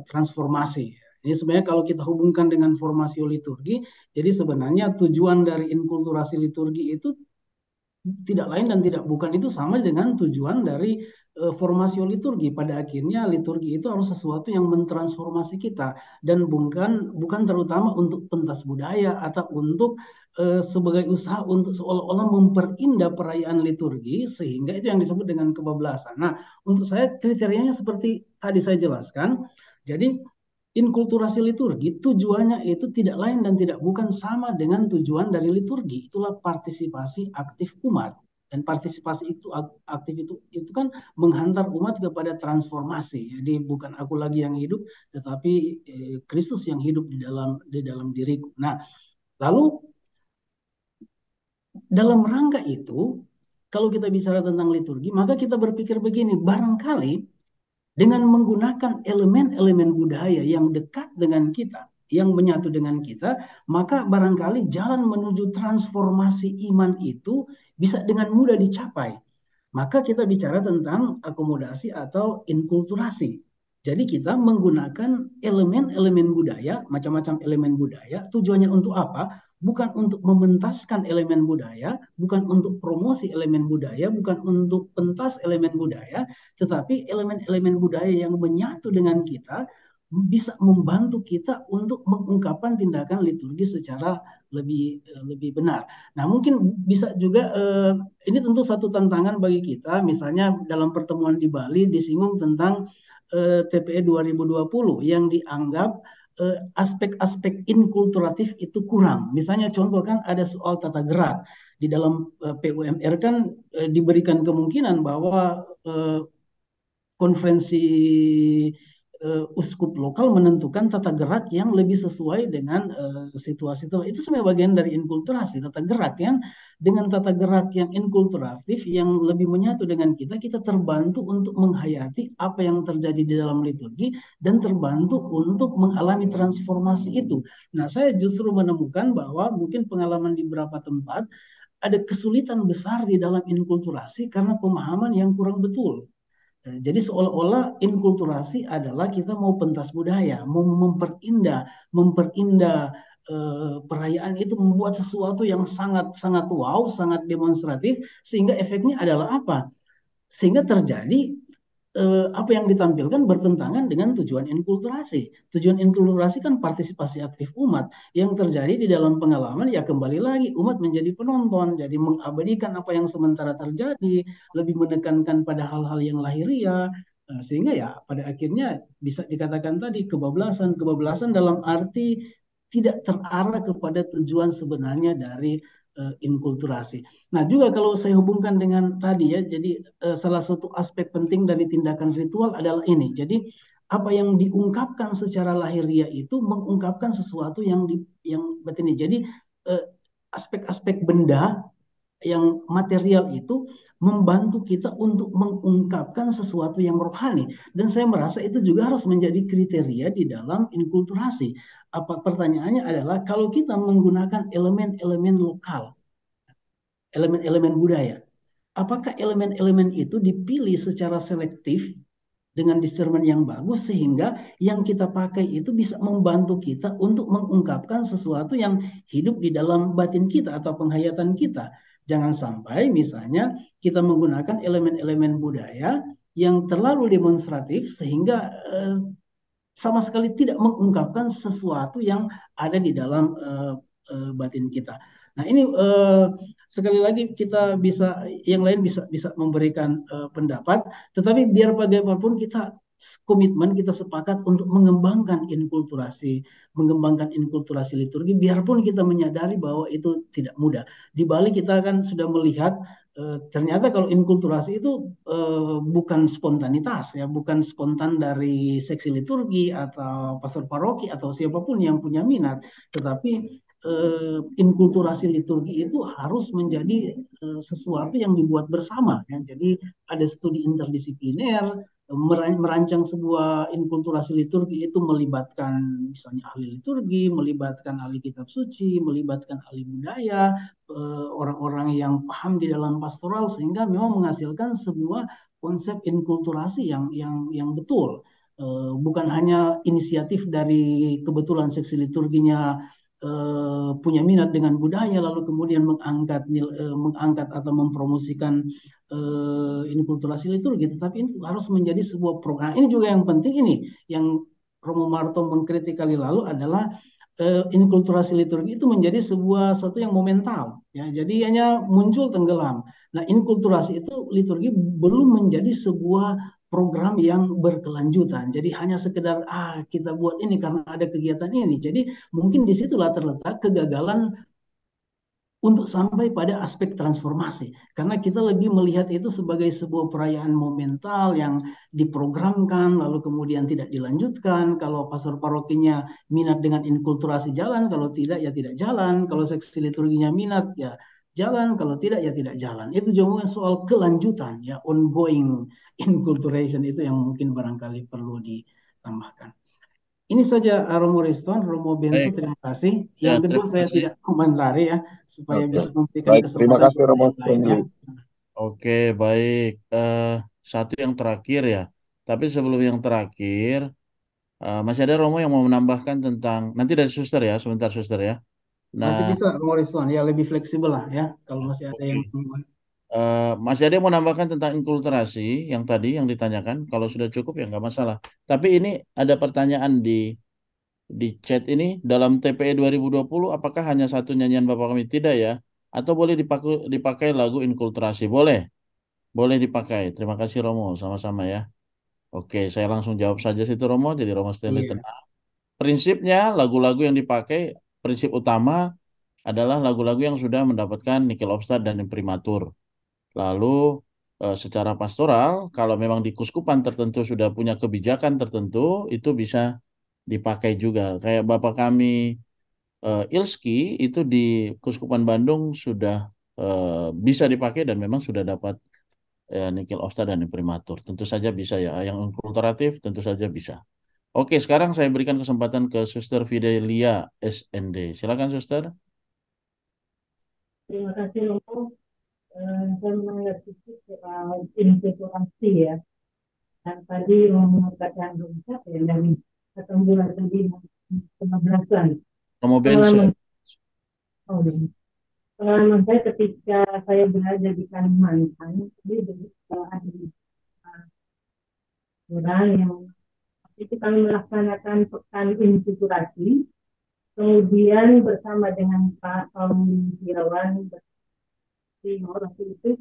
transformasi. Ini sebenarnya kalau kita hubungkan dengan formasio liturgi, jadi sebenarnya tujuan dari inkulturasi liturgi itu tidak lain dan tidak bukan itu sama dengan tujuan dari formasio liturgi. Pada akhirnya liturgi itu harus sesuatu yang mentransformasi kita dan bukan terutama untuk pentas budaya atau untuk sebagai usaha untuk seolah-olah memperindah perayaan liturgi sehingga itu yang disebut dengan kebablasan. Nah, untuk saya kriterianya seperti tadi saya jelaskan. Jadi inkulturasi liturgi tujuannya itu tidak lain dan tidak bukan sama dengan tujuan dari liturgi. Itulah partisipasi aktif umat. Dan partisipasi itu aktif itu kan menghantar umat kepada transformasi. Jadi bukan aku lagi yang hidup, tetapi Kristus yang hidup di dalam diriku. Nah, lalu dalam rangka itu, kalau kita bicara tentang liturgi, maka kita berpikir begini, barangkali dengan menggunakan elemen-elemen budaya yang dekat dengan kita, yang menyatu dengan kita, maka barangkali jalan menuju transformasi iman itu bisa dengan mudah dicapai. Maka kita bicara tentang akomodasi atau inkulturasi. Jadi kita menggunakan elemen-elemen budaya, macam-macam elemen budaya, tujuannya untuk apa? Bukan untuk mementaskan elemen budaya, bukan untuk promosi elemen budaya, bukan untuk pentas elemen budaya, tetapi elemen-elemen budaya yang menyatu dengan kita bisa membantu kita untuk mengungkapkan tindakan liturgi secara lebih benar. Nah, mungkin bisa juga ini tentu satu tantangan bagi kita. Misalnya dalam pertemuan di Bali disinggung tentang TPE 2020 yang dianggap aspek-aspek inkulturatif itu kurang. Misalnya contoh kan ada soal tata gerak. Di dalam PUMR kan diberikan kemungkinan bahwa konferensi uskup lokal menentukan tata gerak yang lebih sesuai dengan situasi itu. Itu sebenarnya bagian dari inkulturasi, tata gerak yang dengan tata gerak yang inkulturatif yang lebih menyatu dengan kita, kita terbantu untuk menghayati apa yang terjadi di dalam liturgi dan terbantu untuk mengalami transformasi itu. Nah, saya justru menemukan bahwa mungkin pengalaman di beberapa tempat ada kesulitan besar di dalam inkulturasi karena pemahaman yang kurang betul. Jadi seolah-olah inkulturasi adalah kita mau pentas budaya, mau memperindah perayaan itu membuat sesuatu yang sangat sangat wow, sangat demonstratif, sehingga efeknya adalah apa? Sehingga terjadi apa yang ditampilkan bertentangan dengan tujuan inkulturasi. Tujuan inkulturasi kan partisipasi aktif umat. Yang terjadi di dalam pengalaman ya kembali lagi umat menjadi penonton, jadi mengabadikan apa yang sementara terjadi, lebih menekankan pada hal-hal yang lahiriah, sehingga ya pada akhirnya bisa dikatakan tadi kebablasan dalam arti tidak terarah kepada tujuan sebenarnya dari inkulturasi. Nah, juga kalau saya hubungkan dengan tadi ya, jadi salah satu aspek penting dari tindakan ritual adalah ini. Jadi apa yang diungkapkan secara lahiriah itu mengungkapkan sesuatu yang batini. Jadi aspek-aspek benda yang material itu membantu kita untuk mengungkapkan sesuatu yang rohani. Dan saya merasa itu juga harus menjadi kriteria di dalam inkulturasi. Apa pertanyaannya adalah kalau kita menggunakan elemen-elemen lokal, elemen-elemen budaya, apakah elemen-elemen itu dipilih secara selektif dengan discernment yang bagus sehingga yang kita pakai itu bisa membantu kita untuk mengungkapkan sesuatu yang hidup di dalam batin kita atau penghayatan kita. Jangan sampai misalnya kita menggunakan elemen-elemen budaya yang terlalu demonstratif sehingga sama sekali tidak mengungkapkan sesuatu yang ada di dalam batin kita. Nah, ini sekali lagi kita bisa yang lain bisa memberikan pendapat, tetapi biar bagaimanapun kita komitmen, kita sepakat untuk mengembangkan inkulturasi liturgi, biarpun kita menyadari bahwa itu tidak mudah. Di Bali kita kan sudah melihat ternyata kalau inkulturasi itu bukan spontanitas ya, bukan spontan dari seksi liturgi atau pastor paroki atau siapapun yang punya minat, tetapi inkulturasi liturgi itu harus menjadi sesuatu yang dibuat bersama ya. Jadi ada studi interdisipliner, merancang sebuah inkulturasi liturgi itu melibatkan misalnya ahli liturgi, melibatkan ahli kitab suci, melibatkan ahli budaya, orang-orang yang paham di dalam pastoral, sehingga memang menghasilkan sebuah konsep inkulturasi yang betul. Bukan hanya inisiatif dari kebetulan seksi liturginya punya minat dengan budaya, lalu kemudian mengangkat atau mempromosikan inkulturasi liturgi, tetapi ini harus menjadi sebuah program. Ini juga yang penting, ini yang Romo Marto mengkritik kali lalu adalah inkulturasi liturgi itu menjadi sebuah satu yang momental ya, jadi hanya muncul tenggelam. Nah, inkulturasi itu liturgi belum menjadi sebuah program yang berkelanjutan, jadi hanya sekedar kita buat ini karena ada kegiatan ini. Jadi mungkin disitulah terletak kegagalan untuk sampai pada aspek transformasi. Karena kita lebih melihat itu sebagai sebuah perayaan momental yang diprogramkan, lalu kemudian tidak dilanjutkan. Kalau pastor parokinya minat dengan inkulturasi jalan, kalau tidak ya tidak jalan. Kalau seksi liturginya minat ya jalan, kalau tidak ya tidak jalan. Itu juga soal kelanjutan ya, ongoing inculturation itu yang mungkin barangkali perlu ditambahkan. Ini saja Romo Riston, Romo Bensu, Baik, terima kasih. ya Yang kedua terima saya kasih. tidak komentari ya, supaya Oke. bisa memberikan Baik, terima kesempatan kasih kepada Romo yang lain ya. Stanley. Oke, baik. Satu yang terakhir ya. Tapi sebelum yang terakhir, masih ada Romo yang mau menambahkan tentang, nanti dari suster ya, sebentar suster ya. Nah, Masih bisa Romo Riston ya, lebih fleksibel lah ya, kalau masih ada yang oke. Masih ada yang mau menambahkan tentang inkulturasi yang tadi yang ditanyakan. Kalau sudah cukup ya nggak masalah. Tapi ini ada pertanyaan di chat ini, dalam TPE 2020 apakah hanya satu nyanyian Bapa Kami? Tidak ya. Atau boleh dipakai lagu inkulturasi? Boleh. Boleh dipakai. Terima kasih Romo, sama-sama ya. Oke, saya langsung jawab saja situ Romo. Jadi Romo Stanley iya. tenang. Prinsipnya lagu-lagu yang dipakai, prinsip utama adalah lagu-lagu yang sudah mendapatkan nikel obstat dan imprimatur. Lalu secara pastoral, kalau memang di kuskupan tertentu sudah punya kebijakan tertentu, itu bisa dipakai juga. Kayak Bapak kami Ilski itu di Kuskupan Bandung sudah bisa dipakai dan memang sudah dapat nikel obstat dan imprimatur. Tentu saja bisa ya. Yang inkulturatif tentu saja bisa. Oke, sekarang saya berikan kesempatan ke Suster Fidelia SND. Silakan Suster. Terima kasih Romo. Saya menanggapi soal inkulturasi ya. Dan tadi mengatakan rusak ya dari ketemburan tadi 15-an. Romo Bensu. Pengalaman, oh, ya. Pengalaman saya ketika saya berada di Kalimantan, jadi ada orang yang itu kami melaksanakan pekan inkulturasi, kemudian bersama dengan Pak Pauli Sirawan waktu itu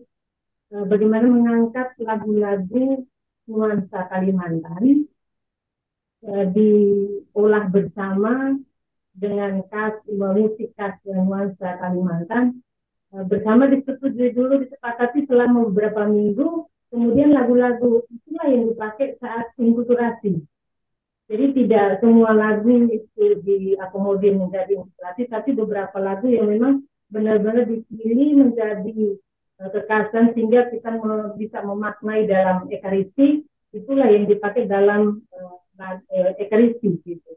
bagaimana mengangkat lagu-lagu nuansa Kalimantan diolah bersama dengan musik khas nuansa Kalimantan, bersama disetujui dulu, disepakati selama beberapa minggu, kemudian lagu-lagu itulah yang dipakai saat inkulturasi. Jadi tidak semua lagu itu diakomodir menjadi inkulturasi, tapi beberapa lagu yang memang benar-benar dipilih menjadi kekasan sehingga kita bisa memaknai dalam ekaristi, itulah yang dipakai dalam ekaristi gitu.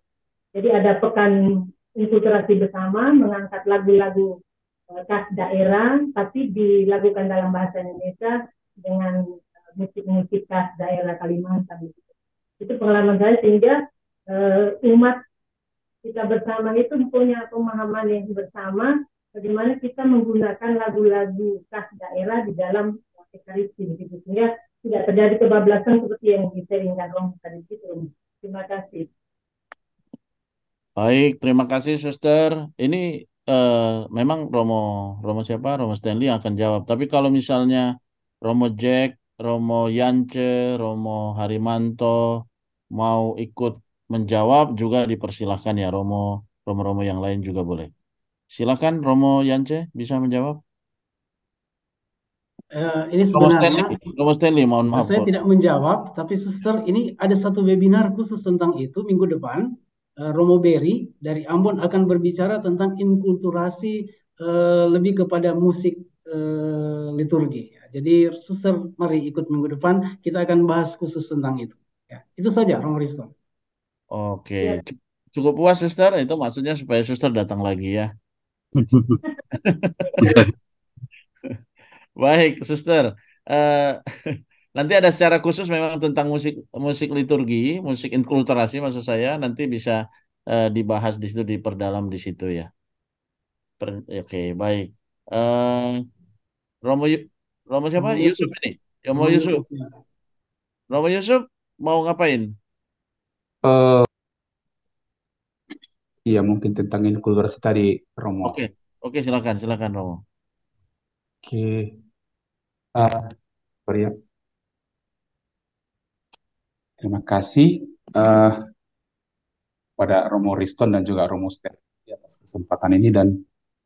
Jadi ada pekan inkulturasi bersama, mengangkat lagu-lagu khas daerah, tapi dilakukan dalam bahasa Indonesia dengan musik-musik khas daerah Kalimantan. Itu pengalaman saya, sehingga umat kita bersama itu punya pemahaman yang bersama bagaimana kita menggunakan lagu-lagu khas daerah di dalam ekaristi begitu, sehingga tidak terjadi kebablasan seperti yang diseringkan Romo tadi itu. Terima kasih. Baik, terima kasih Suster. Ini memang Romo siapa? Romo Stanley yang akan jawab. Tapi kalau misalnya Romo Jack, Romo Yance, Romo Harimanto, mau ikut menjawab juga dipersilahkan ya, Romo yang lain juga boleh. Silakan Romo Yance bisa menjawab. Ini sebenarnya Romo Stanley, mohon maaf. saya tidak menjawab, tapi suster, ini ada satu webinar khusus tentang itu minggu depan. Romo Berry dari Ambon akan berbicara tentang inkulturasi lebih kepada musik liturgi. Jadi suster, mari ikut minggu depan, kita akan bahas khusus tentang itu. Ya, itu saja, Romo Risto. Oke, Ya. cukup puas suster. Itu maksudnya supaya suster datang lagi ya. Baik, suster. Eh, nanti ada secara khusus memang tentang musik musik liturgi, musik inkulturasi maksud saya. Nanti bisa dibahas di situ, diperdalam di situ ya. Oke, baik. Eh, Romo Romo siapa? Romo Yusuf Yusuf. ini. Romo Romo Yusuf. Yusuf, ya. Romo Yusuf mau ngapain? Eh, iya mungkin tentang inkulturasi tadi Romo. Oke, oke silakan, silakan Romo. Oke, ah, sorry ya. Terima kasih eh, pada Romo Riston dan juga Romo Stef atas kesempatan ini dan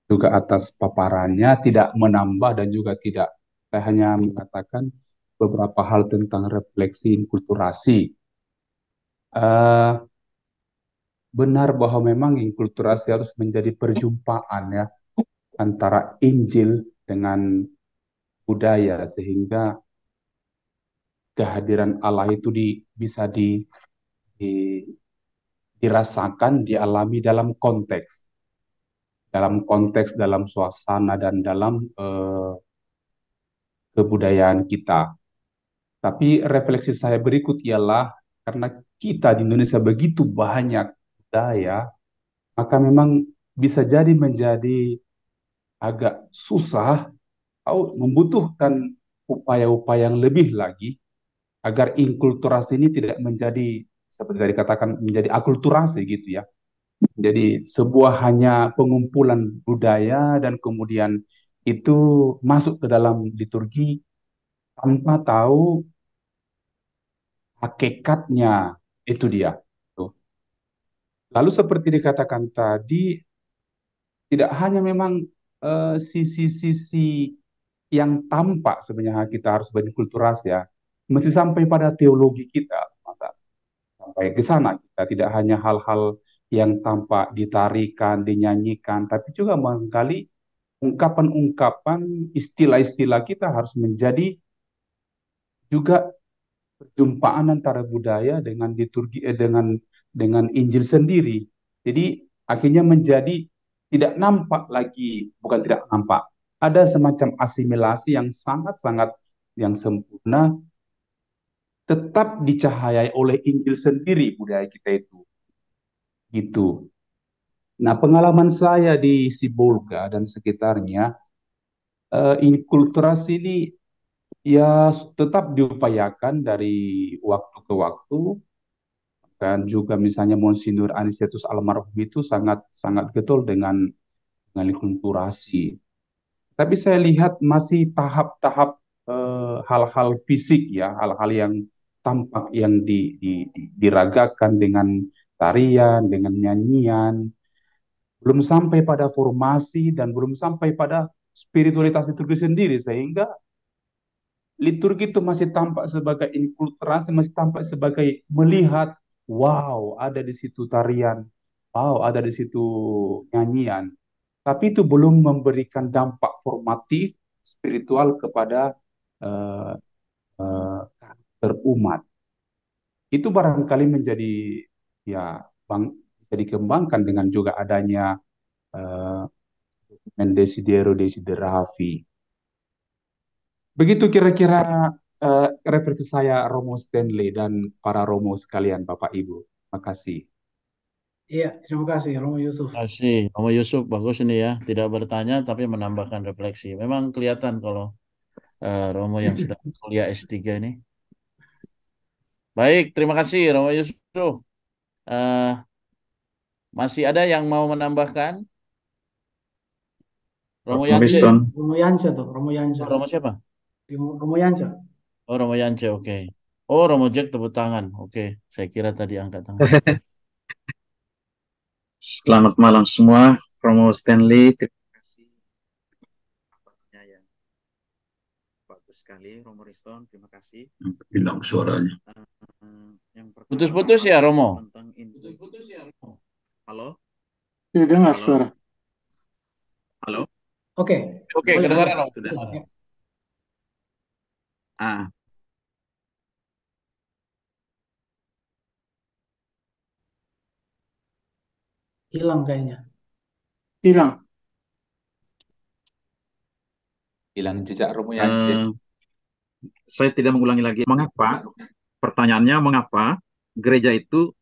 juga atas paparannya, tidak menambah dan juga tidak, saya hanya mengatakan beberapa hal tentang refleksi inkulturasi. Eh, Benar bahwa memang inkulturasi harus menjadi perjumpaan ya antara Injil dengan budaya sehingga kehadiran Allah itu bisa di- dirasakan, dialami dalam suasana dan dalam kebudayaan kita. Tapi refleksi saya berikut ialah karena kita di Indonesia begitu banyak budaya, maka memang bisa jadi menjadi agak susah atau membutuhkan upaya-upaya yang lebih lagi agar inkulturasi ini tidak menjadi seperti tadi katakan menjadi akulturasi gitu ya. Jadi sebuah hanya pengumpulan budaya dan kemudian itu masuk ke dalam liturgi tanpa tahu hakikatnya. Itu dia. Tuh. Lalu seperti dikatakan tadi, tidak hanya memang sisi-sisi yang tampak sebenarnya kita harus berinkulturasi ya. Mesti sampai pada teologi kita, masa sampai ke sana kita tidak hanya hal-hal yang tampak ditarikan, dinyanyikan, tapi juga mengkali ungkapan-ungkapan, istilah-istilah kita harus menjadi juga perjumpaan antara budaya dengan liturgi dengan Injil sendiri. Jadi akhirnya menjadi tidak nampak lagi, bukan tidak nampak. Ada semacam asimilasi yang sangat-sangat yang sempurna tetap dicahayai oleh Injil sendiri budaya kita itu. Gitu. Nah, pengalaman saya di Sibolga dan sekitarnya, inkulturasi ini ya tetap diupayakan dari waktu ke waktu dan juga misalnya Monsignor Anisetus almarhum itu sangat sangat getol dengan inkulturasi. Tapi saya lihat masih tahap-tahap hal-hal fisik ya, hal-hal yang tampak yang diragakan dengan tarian, dengan nyanyian, belum sampai pada formasi dan belum sampai pada spiritualitas itu sendiri sehingga liturgi itu masih tampak sebagai inkulturasi, masih tampak sebagai melihat, wow, ada di situ tarian, wow, ada di situ nyanyian. Tapi itu belum memberikan dampak formatif spiritual kepada uh, karakter umat. Itu barangkali menjadi ya bisa dikembangkan dengan juga adanya uh, Desidero Desideravi. Begitu kira-kira referensi saya Romo Stanley dan para Romo sekalian, Bapak Ibu. Terima kasih. Iya, terima kasih Romo Yusuf. Terima kasih, Romo Yusuf bagus ini ya, tidak bertanya tapi menambahkan refleksi. Memang kelihatan kalau Romo yang sudah kuliah S3 ini. Baik, terima kasih Romo Yusuf. Eh, masih ada yang mau menambahkan? Romo Yance. Romo Yanca tuh, Romo Yanca. Oh, Romo siapa? Romo Yanca. Oh, Romo Yance, oke. Oh, Romo Jack tepuk tangan. Oke, saya kira tadi angkat tangan. Selamat malam semua, Romo Stanley. Terima kasih apanya yang bagus sekali, Romo Riston. Terima kasih. Hilang suaranya. Yang pertama Putus-putus ya, Romo? tentang putus-putus ya, Romo. Halo? Tidak dengar Halo? suara. Halo? Oke, Oke, boleh, kedengaran, boleh. Romo. Sudah. Ya. Ah, Hilang kayaknya. Hilang. Hilang jejak Romo ya. saya tidak mengulangi lagi. Mengapa? Pertanyaannya, mengapa gereja itu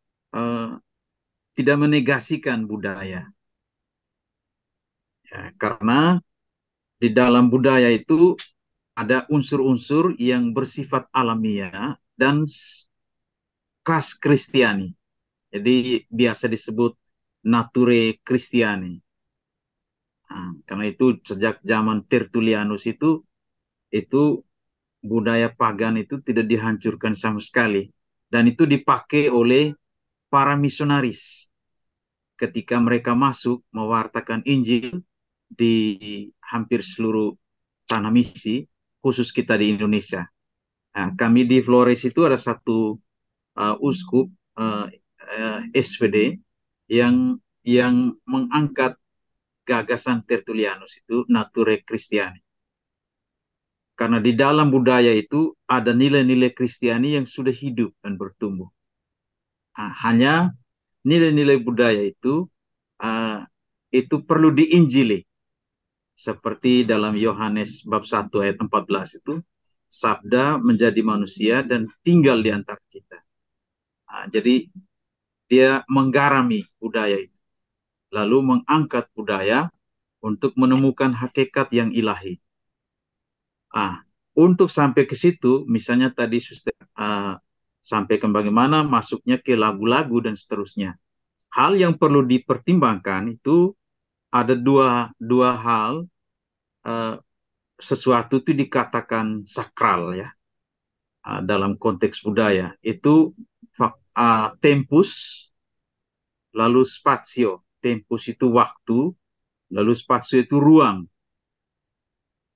tidak menegasikan budaya? Ya, karena di dalam budaya itu ada unsur-unsur yang bersifat alamiah dan khas Kristiani. Jadi biasa disebut nature Kristiani. Nah, karena itu sejak zaman Tertullianus itu budaya pagan itu tidak dihancurkan sama sekali, dan itu dipakai oleh para misionaris ketika mereka masuk mewartakan Injil di hampir seluruh tanah misi, khusus kita di Indonesia. Nah, kami di Flores itu ada satu uskup SVD yang mengangkat gagasan Tertullianus itu nature Christiani. Karena di dalam budaya itu ada nilai-nilai Kristiani yang sudah hidup dan bertumbuh. Nah, hanya nilai-nilai budaya itu perlu diinjili. Seperti dalam Yohanes bab 1 ayat 14 itu, sabda menjadi manusia dan tinggal di antara kita. Nah, jadi dia menggarami budaya itu, lalu mengangkat budaya untuk menemukan hakikat yang ilahi. Untuk sampai ke situ, misalnya tadi Suster sampaikan bagaimana masuknya ke lagu-lagu dan seterusnya. Hal yang perlu dipertimbangkan itu ada dua hal. Sesuatu itu dikatakan sakral ya, dalam konteks budaya. Itu tempus, lalu spatio. Tempus itu waktu, lalu spatio itu ruang.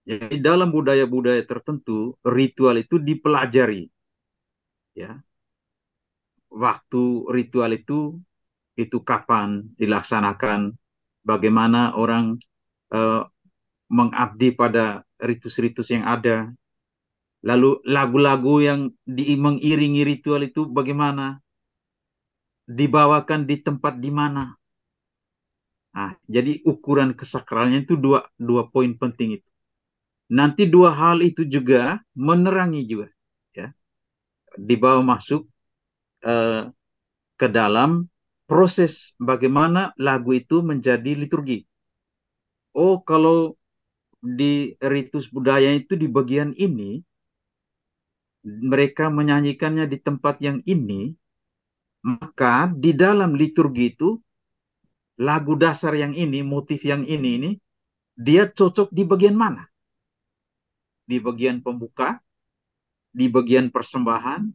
Jadi dalam budaya-budaya tertentu, ritual itu dipelajari. Ya, waktu ritual itu kapan dilaksanakan, bagaimana orang mengabdi pada ritus-ritus yang ada, lalu lagu-lagu yang mengiringi ritual itu bagaimana, dibawakan di tempat di mana. Nah, jadi ukuran kesakralnya itu dua poin penting itu. Nanti dua hal itu juga menerangi juga, ya, dibawa masuk ke dalam proses bagaimana lagu itu menjadi liturgi. Oh, kalau di ritus budaya itu di bagian ini, mereka menyanyikannya di tempat yang ini, maka di dalam liturgi itu lagu dasar yang ini, motif yang ini dia cocok di bagian mana? Di bagian pembuka, di bagian persembahan,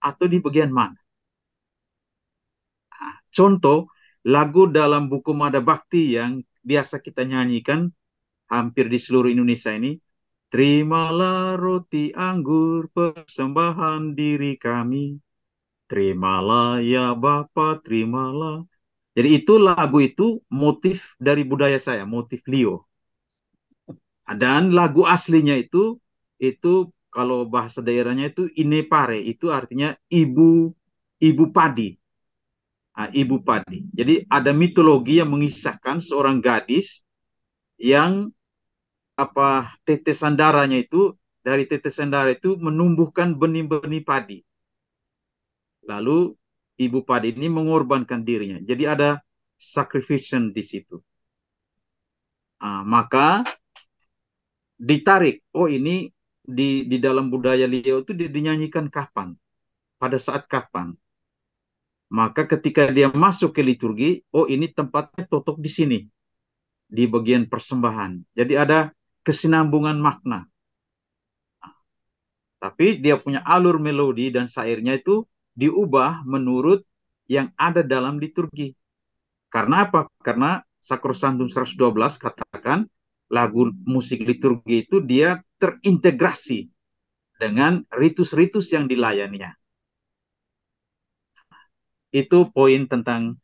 atau di bagian mana? Contoh, lagu dalam buku Mada Bakti yang biasa kita nyanyikan hampir di seluruh Indonesia ini, terimalah roti anggur persembahan diri kami, terimalah ya Bapa, terimalah. Jadi itu lagu itu motif dari budaya saya, motif Lio. Dan lagu aslinya itu kalau bahasa daerahnya itu inepare, itu artinya ibu padi. Ibu padi. Jadi ada mitologi yang mengisahkan seorang gadis yang tetesan darahnya itu, dari tetesan darah itu menumbuhkan benih-benih padi. Lalu ibu padi ini mengorbankan dirinya. Jadi ada sacrifice di situ. Maka ditarik, oh ini di dalam budaya Lio itu dinyanyikan kapan, pada saat kapan. Maka ketika dia masuk ke liturgi, oh ini tempatnya cocok di sini, di bagian persembahan. Jadi ada kesinambungan makna. Tapi dia punya alur melodi dan syairnya itu diubah menurut yang ada dalam liturgi. Karena apa? Karena Sakrosantum 112 katakan lagu musik liturgi itu dia terintegrasi dengan ritus-ritus yang dilayaninya. Itu poin tentang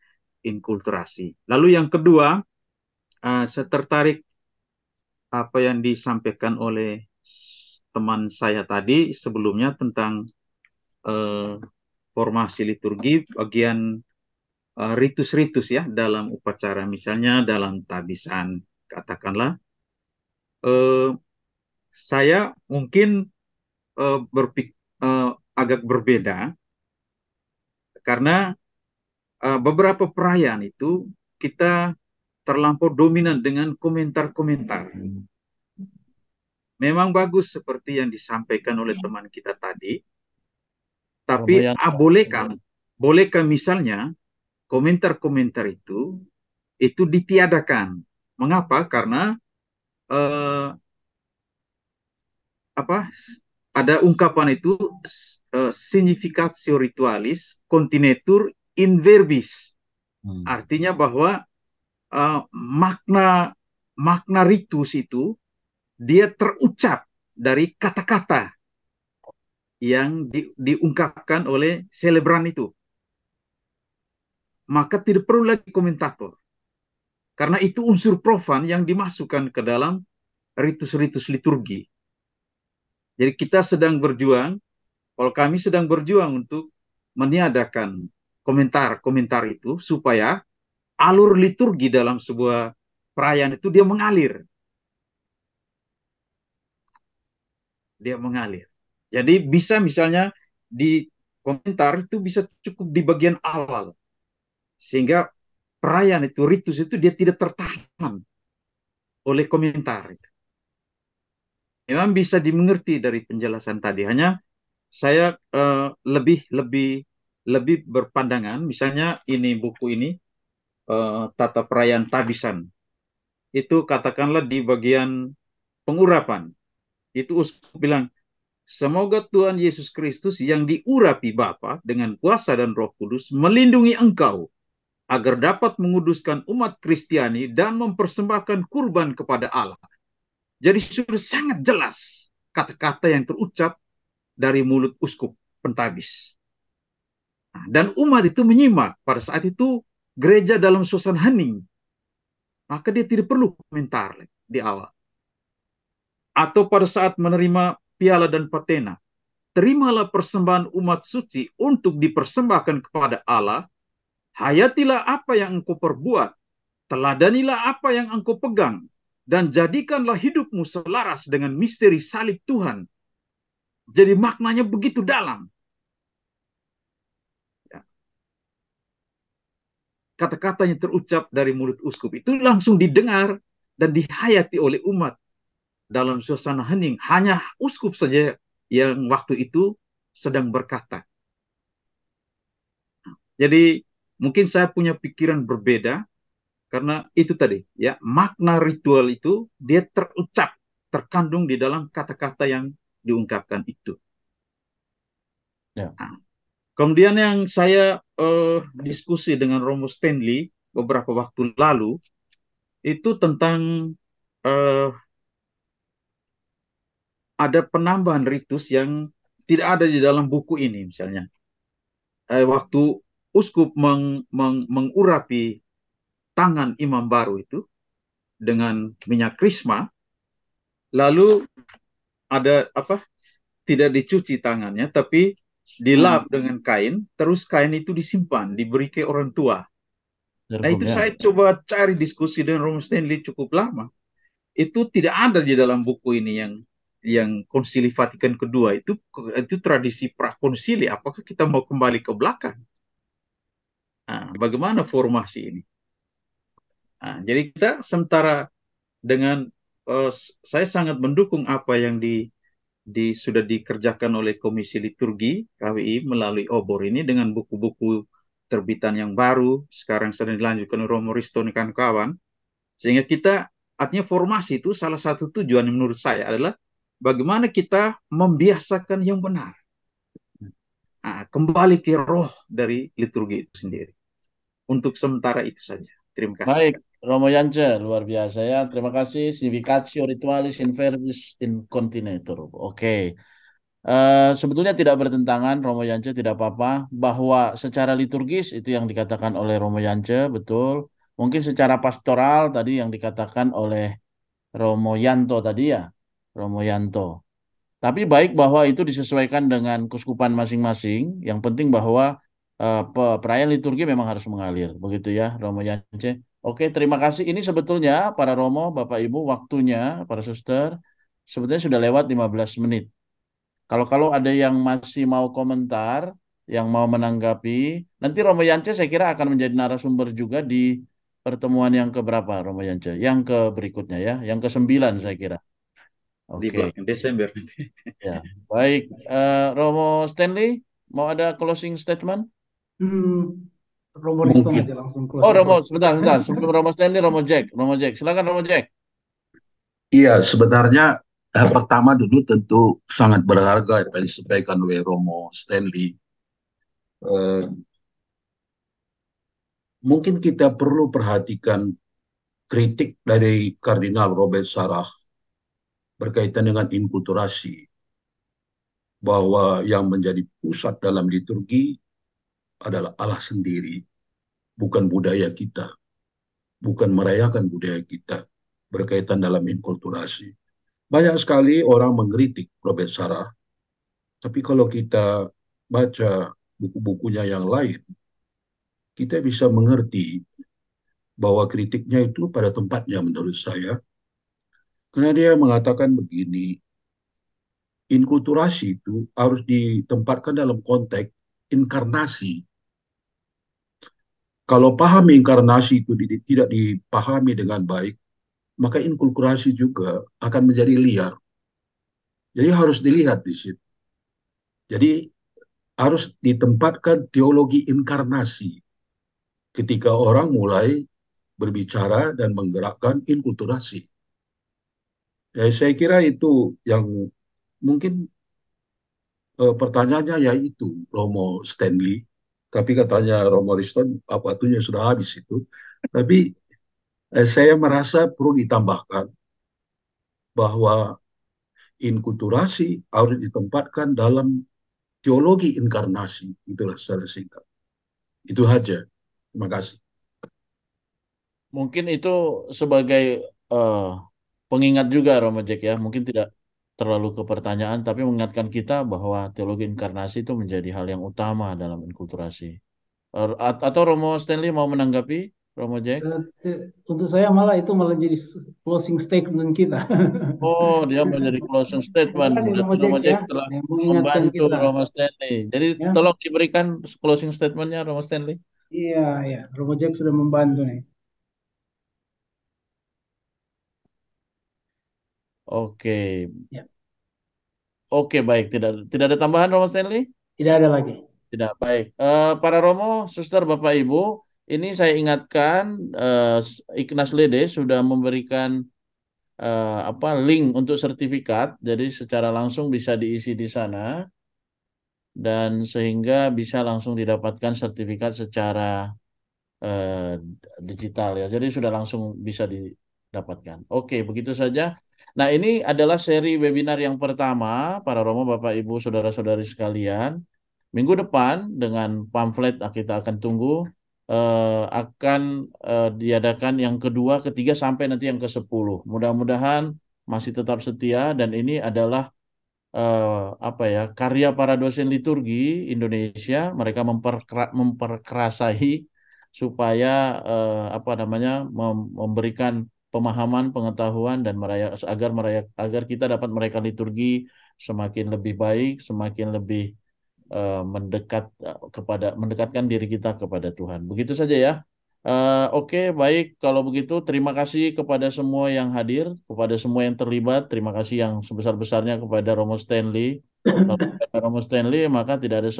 inkulturasi. Lalu yang kedua, saya tertarik apa yang disampaikan oleh teman saya tadi sebelumnya tentang formasi liturgi bagian ritus-ritus ya dalam upacara, misalnya dalam tabisan katakanlah. Saya mungkin agak berbeda karena beberapa perayaan itu kita terlampau dominan dengan komentar-komentar. Memang bagus seperti yang disampaikan oleh teman kita tadi, tapi bolehkah misalnya komentar-komentar itu ditiadakan? Mengapa? Karena ada ungkapan itu significatio ritualis continetur in verbis. Artinya bahwa makna ritus itu dia terucap dari kata-kata yang diungkapkan oleh selebran itu. Maka tidak perlu lagi komentator. Karena itu unsur profan yang dimasukkan ke dalam ritus-ritus liturgi. Jadi kita sedang berjuang, kalau kami sedang berjuang untuk meniadakan komentar-komentar itu supaya alur liturgi dalam sebuah perayaan itu dia mengalir. Dia mengalir. Jadi bisa misalnya di komentar itu bisa cukup di bagian awal. Sehingga perayaan itu, ritus itu dia tidak tertahan oleh komentar. Memang bisa dimengerti dari penjelasan tadi. Hanya saya lebih berpandangan, misalnya ini buku ini, Tata Perayaan Tabisan. Itu katakanlah di bagian pengurapan. Itu uskup bilang, semoga Tuhan Yesus Kristus yang diurapi Bapa dengan kuasa dan Roh Kudus melindungi engkau agar dapat menguduskan umat Kristiani dan mempersembahkan kurban kepada Allah. Jadi sudah sangat jelas kata-kata yang terucap dari mulut uskup pentabis. Dan umat itu menyimak. Pada saat itu gereja dalam suasana hening. Maka dia tidak perlu komentar di awal. Atau pada saat menerima piala dan patena, terimalah persembahan umat suci untuk dipersembahkan kepada Allah. Hayatilah apa yang engkau perbuat, teladanilah apa yang engkau pegang, dan jadikanlah hidupmu selaras dengan misteri salib Tuhan. Jadi maknanya begitu dalam. Kata-katanya terucap dari mulut uskup itu langsung didengar dan dihayati oleh umat dalam suasana hening. Hanya uskup saja yang waktu itu sedang berkata. Jadi mungkin saya punya pikiran berbeda karena itu tadi ya, makna ritual itu dia terucap, terkandung di dalam kata-kata yang diungkapkan itu. Ya. Nah, kemudian yang saya diskusi dengan Romo Stanley beberapa waktu lalu itu tentang ada penambahan ritus yang tidak ada di dalam buku ini. Misalnya waktu uskup mengurapi tangan imam baru itu dengan minyak krisma, lalu ada tidak dicuci tangannya tapi dilap dengan kain, terus kain itu disimpan, diberi ke orang tua. Nah itu saya coba cari diskusi dengan Romo Stanley cukup lama. Itu tidak ada di dalam buku ini yang Konsili Vatikan kedua itu tradisi prakonsili. Apakah kita mau kembali ke belakang? Nah, bagaimana formasi ini? Nah, jadi kita sementara dengan saya sangat mendukung apa yang sudah dikerjakan oleh Komisi Liturgi KWI melalui obor ini dengan buku-buku terbitan yang baru sekarang sedang dilanjutkan oleh Romo Risto dan kawan-kawan, sehingga kita artinya formasi itu salah satu tujuan menurut saya adalah bagaimana kita membiasakan yang benar. Nah, kembali ke roh dari liturgi itu sendiri. Untuk sementara itu saja. Terima kasih. Baik, Romo Yance, luar biasa ya. Terima kasih. Significatio Ritualis in Verbis in Continetur. Oke. Sebetulnya tidak bertentangan, Romo Yance tidak apa-apa. Bahwa secara liturgis itu yang dikatakan oleh Romo Yance, betul. Mungkin secara pastoral tadi yang dikatakan oleh Romo Yanto tadi ya. Romo Yanto. Tapi baik bahwa itu disesuaikan dengan keuskupan masing-masing. Yang penting bahwa perayaan liturgi memang harus mengalir. Begitu ya, Romo Yance. Oke, terima kasih. Ini sebetulnya para Romo, Bapak Ibu, waktunya, para suster, sebetulnya sudah lewat 15 menit. Kalau ada yang masih mau komentar, yang mau menanggapi, nanti Romo Yance saya kira akan menjadi narasumber juga di pertemuan yang keberapa, Romo Yance? Yang ke berikutnya ya, yang ke-9 saya kira. Di Oke. belakang Desember. Ya, baik. Romo Stanley, mau ada closing statement? Romo Riston Mungkin. aja langsung Oh, closing Romo, statement. sebentar. Sebelum Romo Stanley, Romo Jack. Silakan Romo Jack. Iya, sebenarnya pertama dulu tentu sangat berharga apa yang disampaikan oleh Romo Stanley. Eh, Mungkin kita perlu perhatikan kritik dari Kardinal Robert Sarah berkaitan dengan inkulturasi, bahwa yang menjadi pusat dalam liturgi adalah Allah sendiri, bukan budaya kita, bukan merayakan budaya kita berkaitan dalam inkulturasi. Banyak sekali orang mengkritik Robert Sarah, tapi kalau kita baca buku-bukunya yang lain, kita bisa mengerti bahwa kritiknya itu pada tempatnya menurut saya, karena dia mengatakan begini, inkulturasi itu harus ditempatkan dalam konteks inkarnasi. Kalau paham inkarnasi itu tidak dipahami dengan baik, maka inkulturasi juga akan menjadi liar. Jadi harus dilihat di situ. Jadi harus ditempatkan teologi inkarnasi ketika orang mulai berbicara dan menggerakkan inkulturasi. Ya, saya kira itu yang mungkin pertanyaannya yaitu Romo Stanley, tapi katanya Romo Riston apa waktunya sudah habis itu. Tapi saya merasa perlu ditambahkan bahwa inkulturasi harus ditempatkan dalam teologi inkarnasi. Itulah secara singkat. Itu saja. Terima kasih. Mungkin itu sebagai eh, pengingat juga Romo Jack ya. Mungkin tidak terlalu ke pertanyaan, tapi mengingatkan kita bahwa teologi inkarnasi itu menjadi hal yang utama dalam inkulturasi. Atau Romo Stanley mau menanggapi, Romo Jack? Untuk saya malah itu malah jadi closing statement kita. Oh, dia menjadi closing Terima statement kasih dan Romo Romo Jack ya Jack telah yang mengingatkan membantu kita. Romo Stanley. Jadi Ya, tolong diberikan closing statementnya Romo Stanley. iya, ya. Romo Jack sudah membantu nih. Oke, Ya, oke baik. Tidak ada tambahan Romo Stanley? tidak ada lagi. Tidak baik. Para Romo, Suster, Bapak, Ibu, ini saya ingatkan Ignas Lede sudah memberikan apa link untuk sertifikat, jadi secara langsung bisa diisi di sana dan sehingga bisa langsung didapatkan sertifikat secara eh, digital ya. Jadi sudah langsung bisa didapatkan. Oke, begitu saja. Nah, ini adalah seri webinar yang pertama, para Romo, Bapak, Ibu, saudara-saudari sekalian. Minggu depan dengan pamflet kita akan tunggu akan diadakan yang kedua, ketiga sampai nanti yang ke-10. Mudah-mudahan masih tetap setia dan ini adalah apa ya karya para dosen liturgi Indonesia. Mereka memperkerasai supaya apa namanya memberikan pemahaman, pengetahuan dan agar kita dapat merayakan liturgi semakin lebih baik, semakin lebih mendekatkan diri kita kepada Tuhan. Begitu saja ya. Oke, baik. Kalau begitu, terima kasih kepada semua yang hadir, kepada semua yang terlibat. Terima kasih yang sebesar-besarnya kepada Romo Stanley. Kalau tidak ada Romo Stanley, maka tidak ada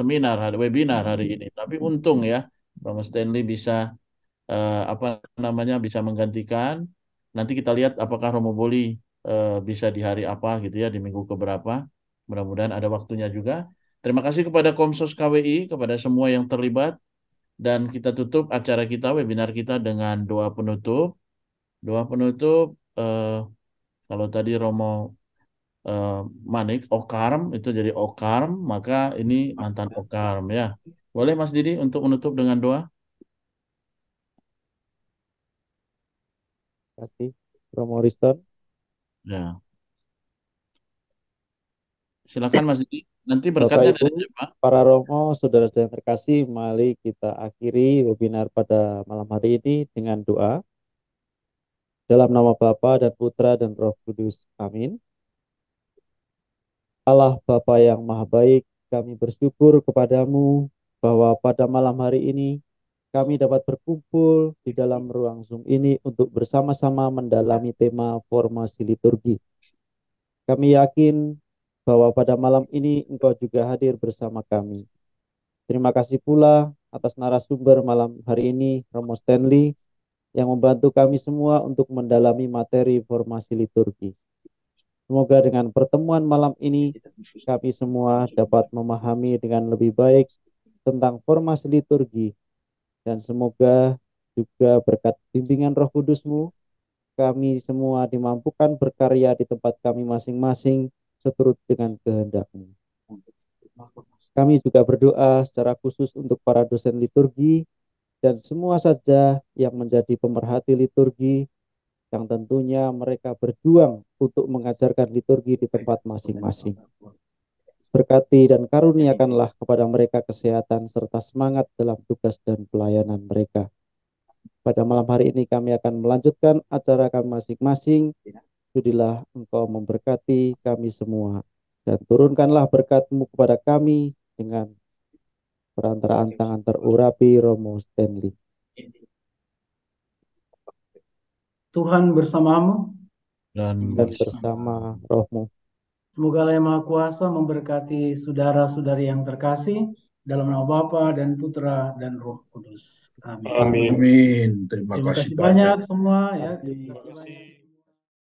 webinar hari ini. Tapi untung ya, Romo Stanley bisa apa namanya bisa menggantikan. Nanti kita lihat apakah Romo Boli bisa di hari apa gitu ya, di minggu keberapa. Mudah-mudahan ada waktunya juga. Terima kasih kepada Komsos KWI, kepada semua yang terlibat. Dan kita tutup acara kita, webinar kita dengan doa penutup. Doa penutup, kalau tadi Romo eh, Manik, Okarm, itu jadi Okarm, maka ini mantan Okarm ya. Boleh Mas Didi untuk menutup dengan doa? Terima kasih, Romo Riston. Ya, silakan Mas Didi. Nanti Bapak berkatnya Ibu, dari siapa? para Romo, saudara-saudara yang terkasih, mari kita akhiri webinar pada malam hari ini dengan doa. Dalam nama Bapa dan Putra dan Roh Kudus. Amin. Allah Bapa yang Maha Baik, kami bersyukur kepadamu bahwa pada malam hari ini kami dapat berkumpul di dalam ruang Zoom ini untuk bersama-sama mendalami tema formasi liturgi. Kami yakin bahwa pada malam ini Engkau juga hadir bersama kami. Terima kasih pula atas narasumber malam hari ini, Romo Stanley, yang membantu kami semua untuk mendalami materi formasi liturgi. Semoga dengan pertemuan malam ini, kami semua dapat memahami dengan lebih baik tentang formasi liturgi. Dan semoga juga berkat bimbingan Roh Kudus-Mu, kami semua dimampukan berkarya di tempat kami masing-masing seturut dengan kehendak-Mu. Kami juga berdoa secara khusus untuk para dosen liturgi dan semua saja yang menjadi pemerhati liturgi, yang tentunya mereka berjuang untuk mengajarkan liturgi di tempat masing-masing. Berkati dan karuniakanlah kepada mereka kesehatan serta semangat dalam tugas dan pelayanan mereka. Pada malam hari ini kami akan melanjutkan acara kami masing-masing. Sudilah Engkau memberkati kami semua. Dan turunkanlah berkat-Mu kepada kami dengan perantaraan tangan terurapi Romo Stanley. Tuhan bersamamu Dan Dan bersama Roh-Mu. Semoga Allah yang Maha Kuasa memberkati saudara-saudari yang terkasih dalam nama Bapa dan Putra dan Roh Kudus. Amin. Amin. Amin. Terima Terima kasih kasih banyak. banyak semua ya. Terima kasih. Terima kasih banyak.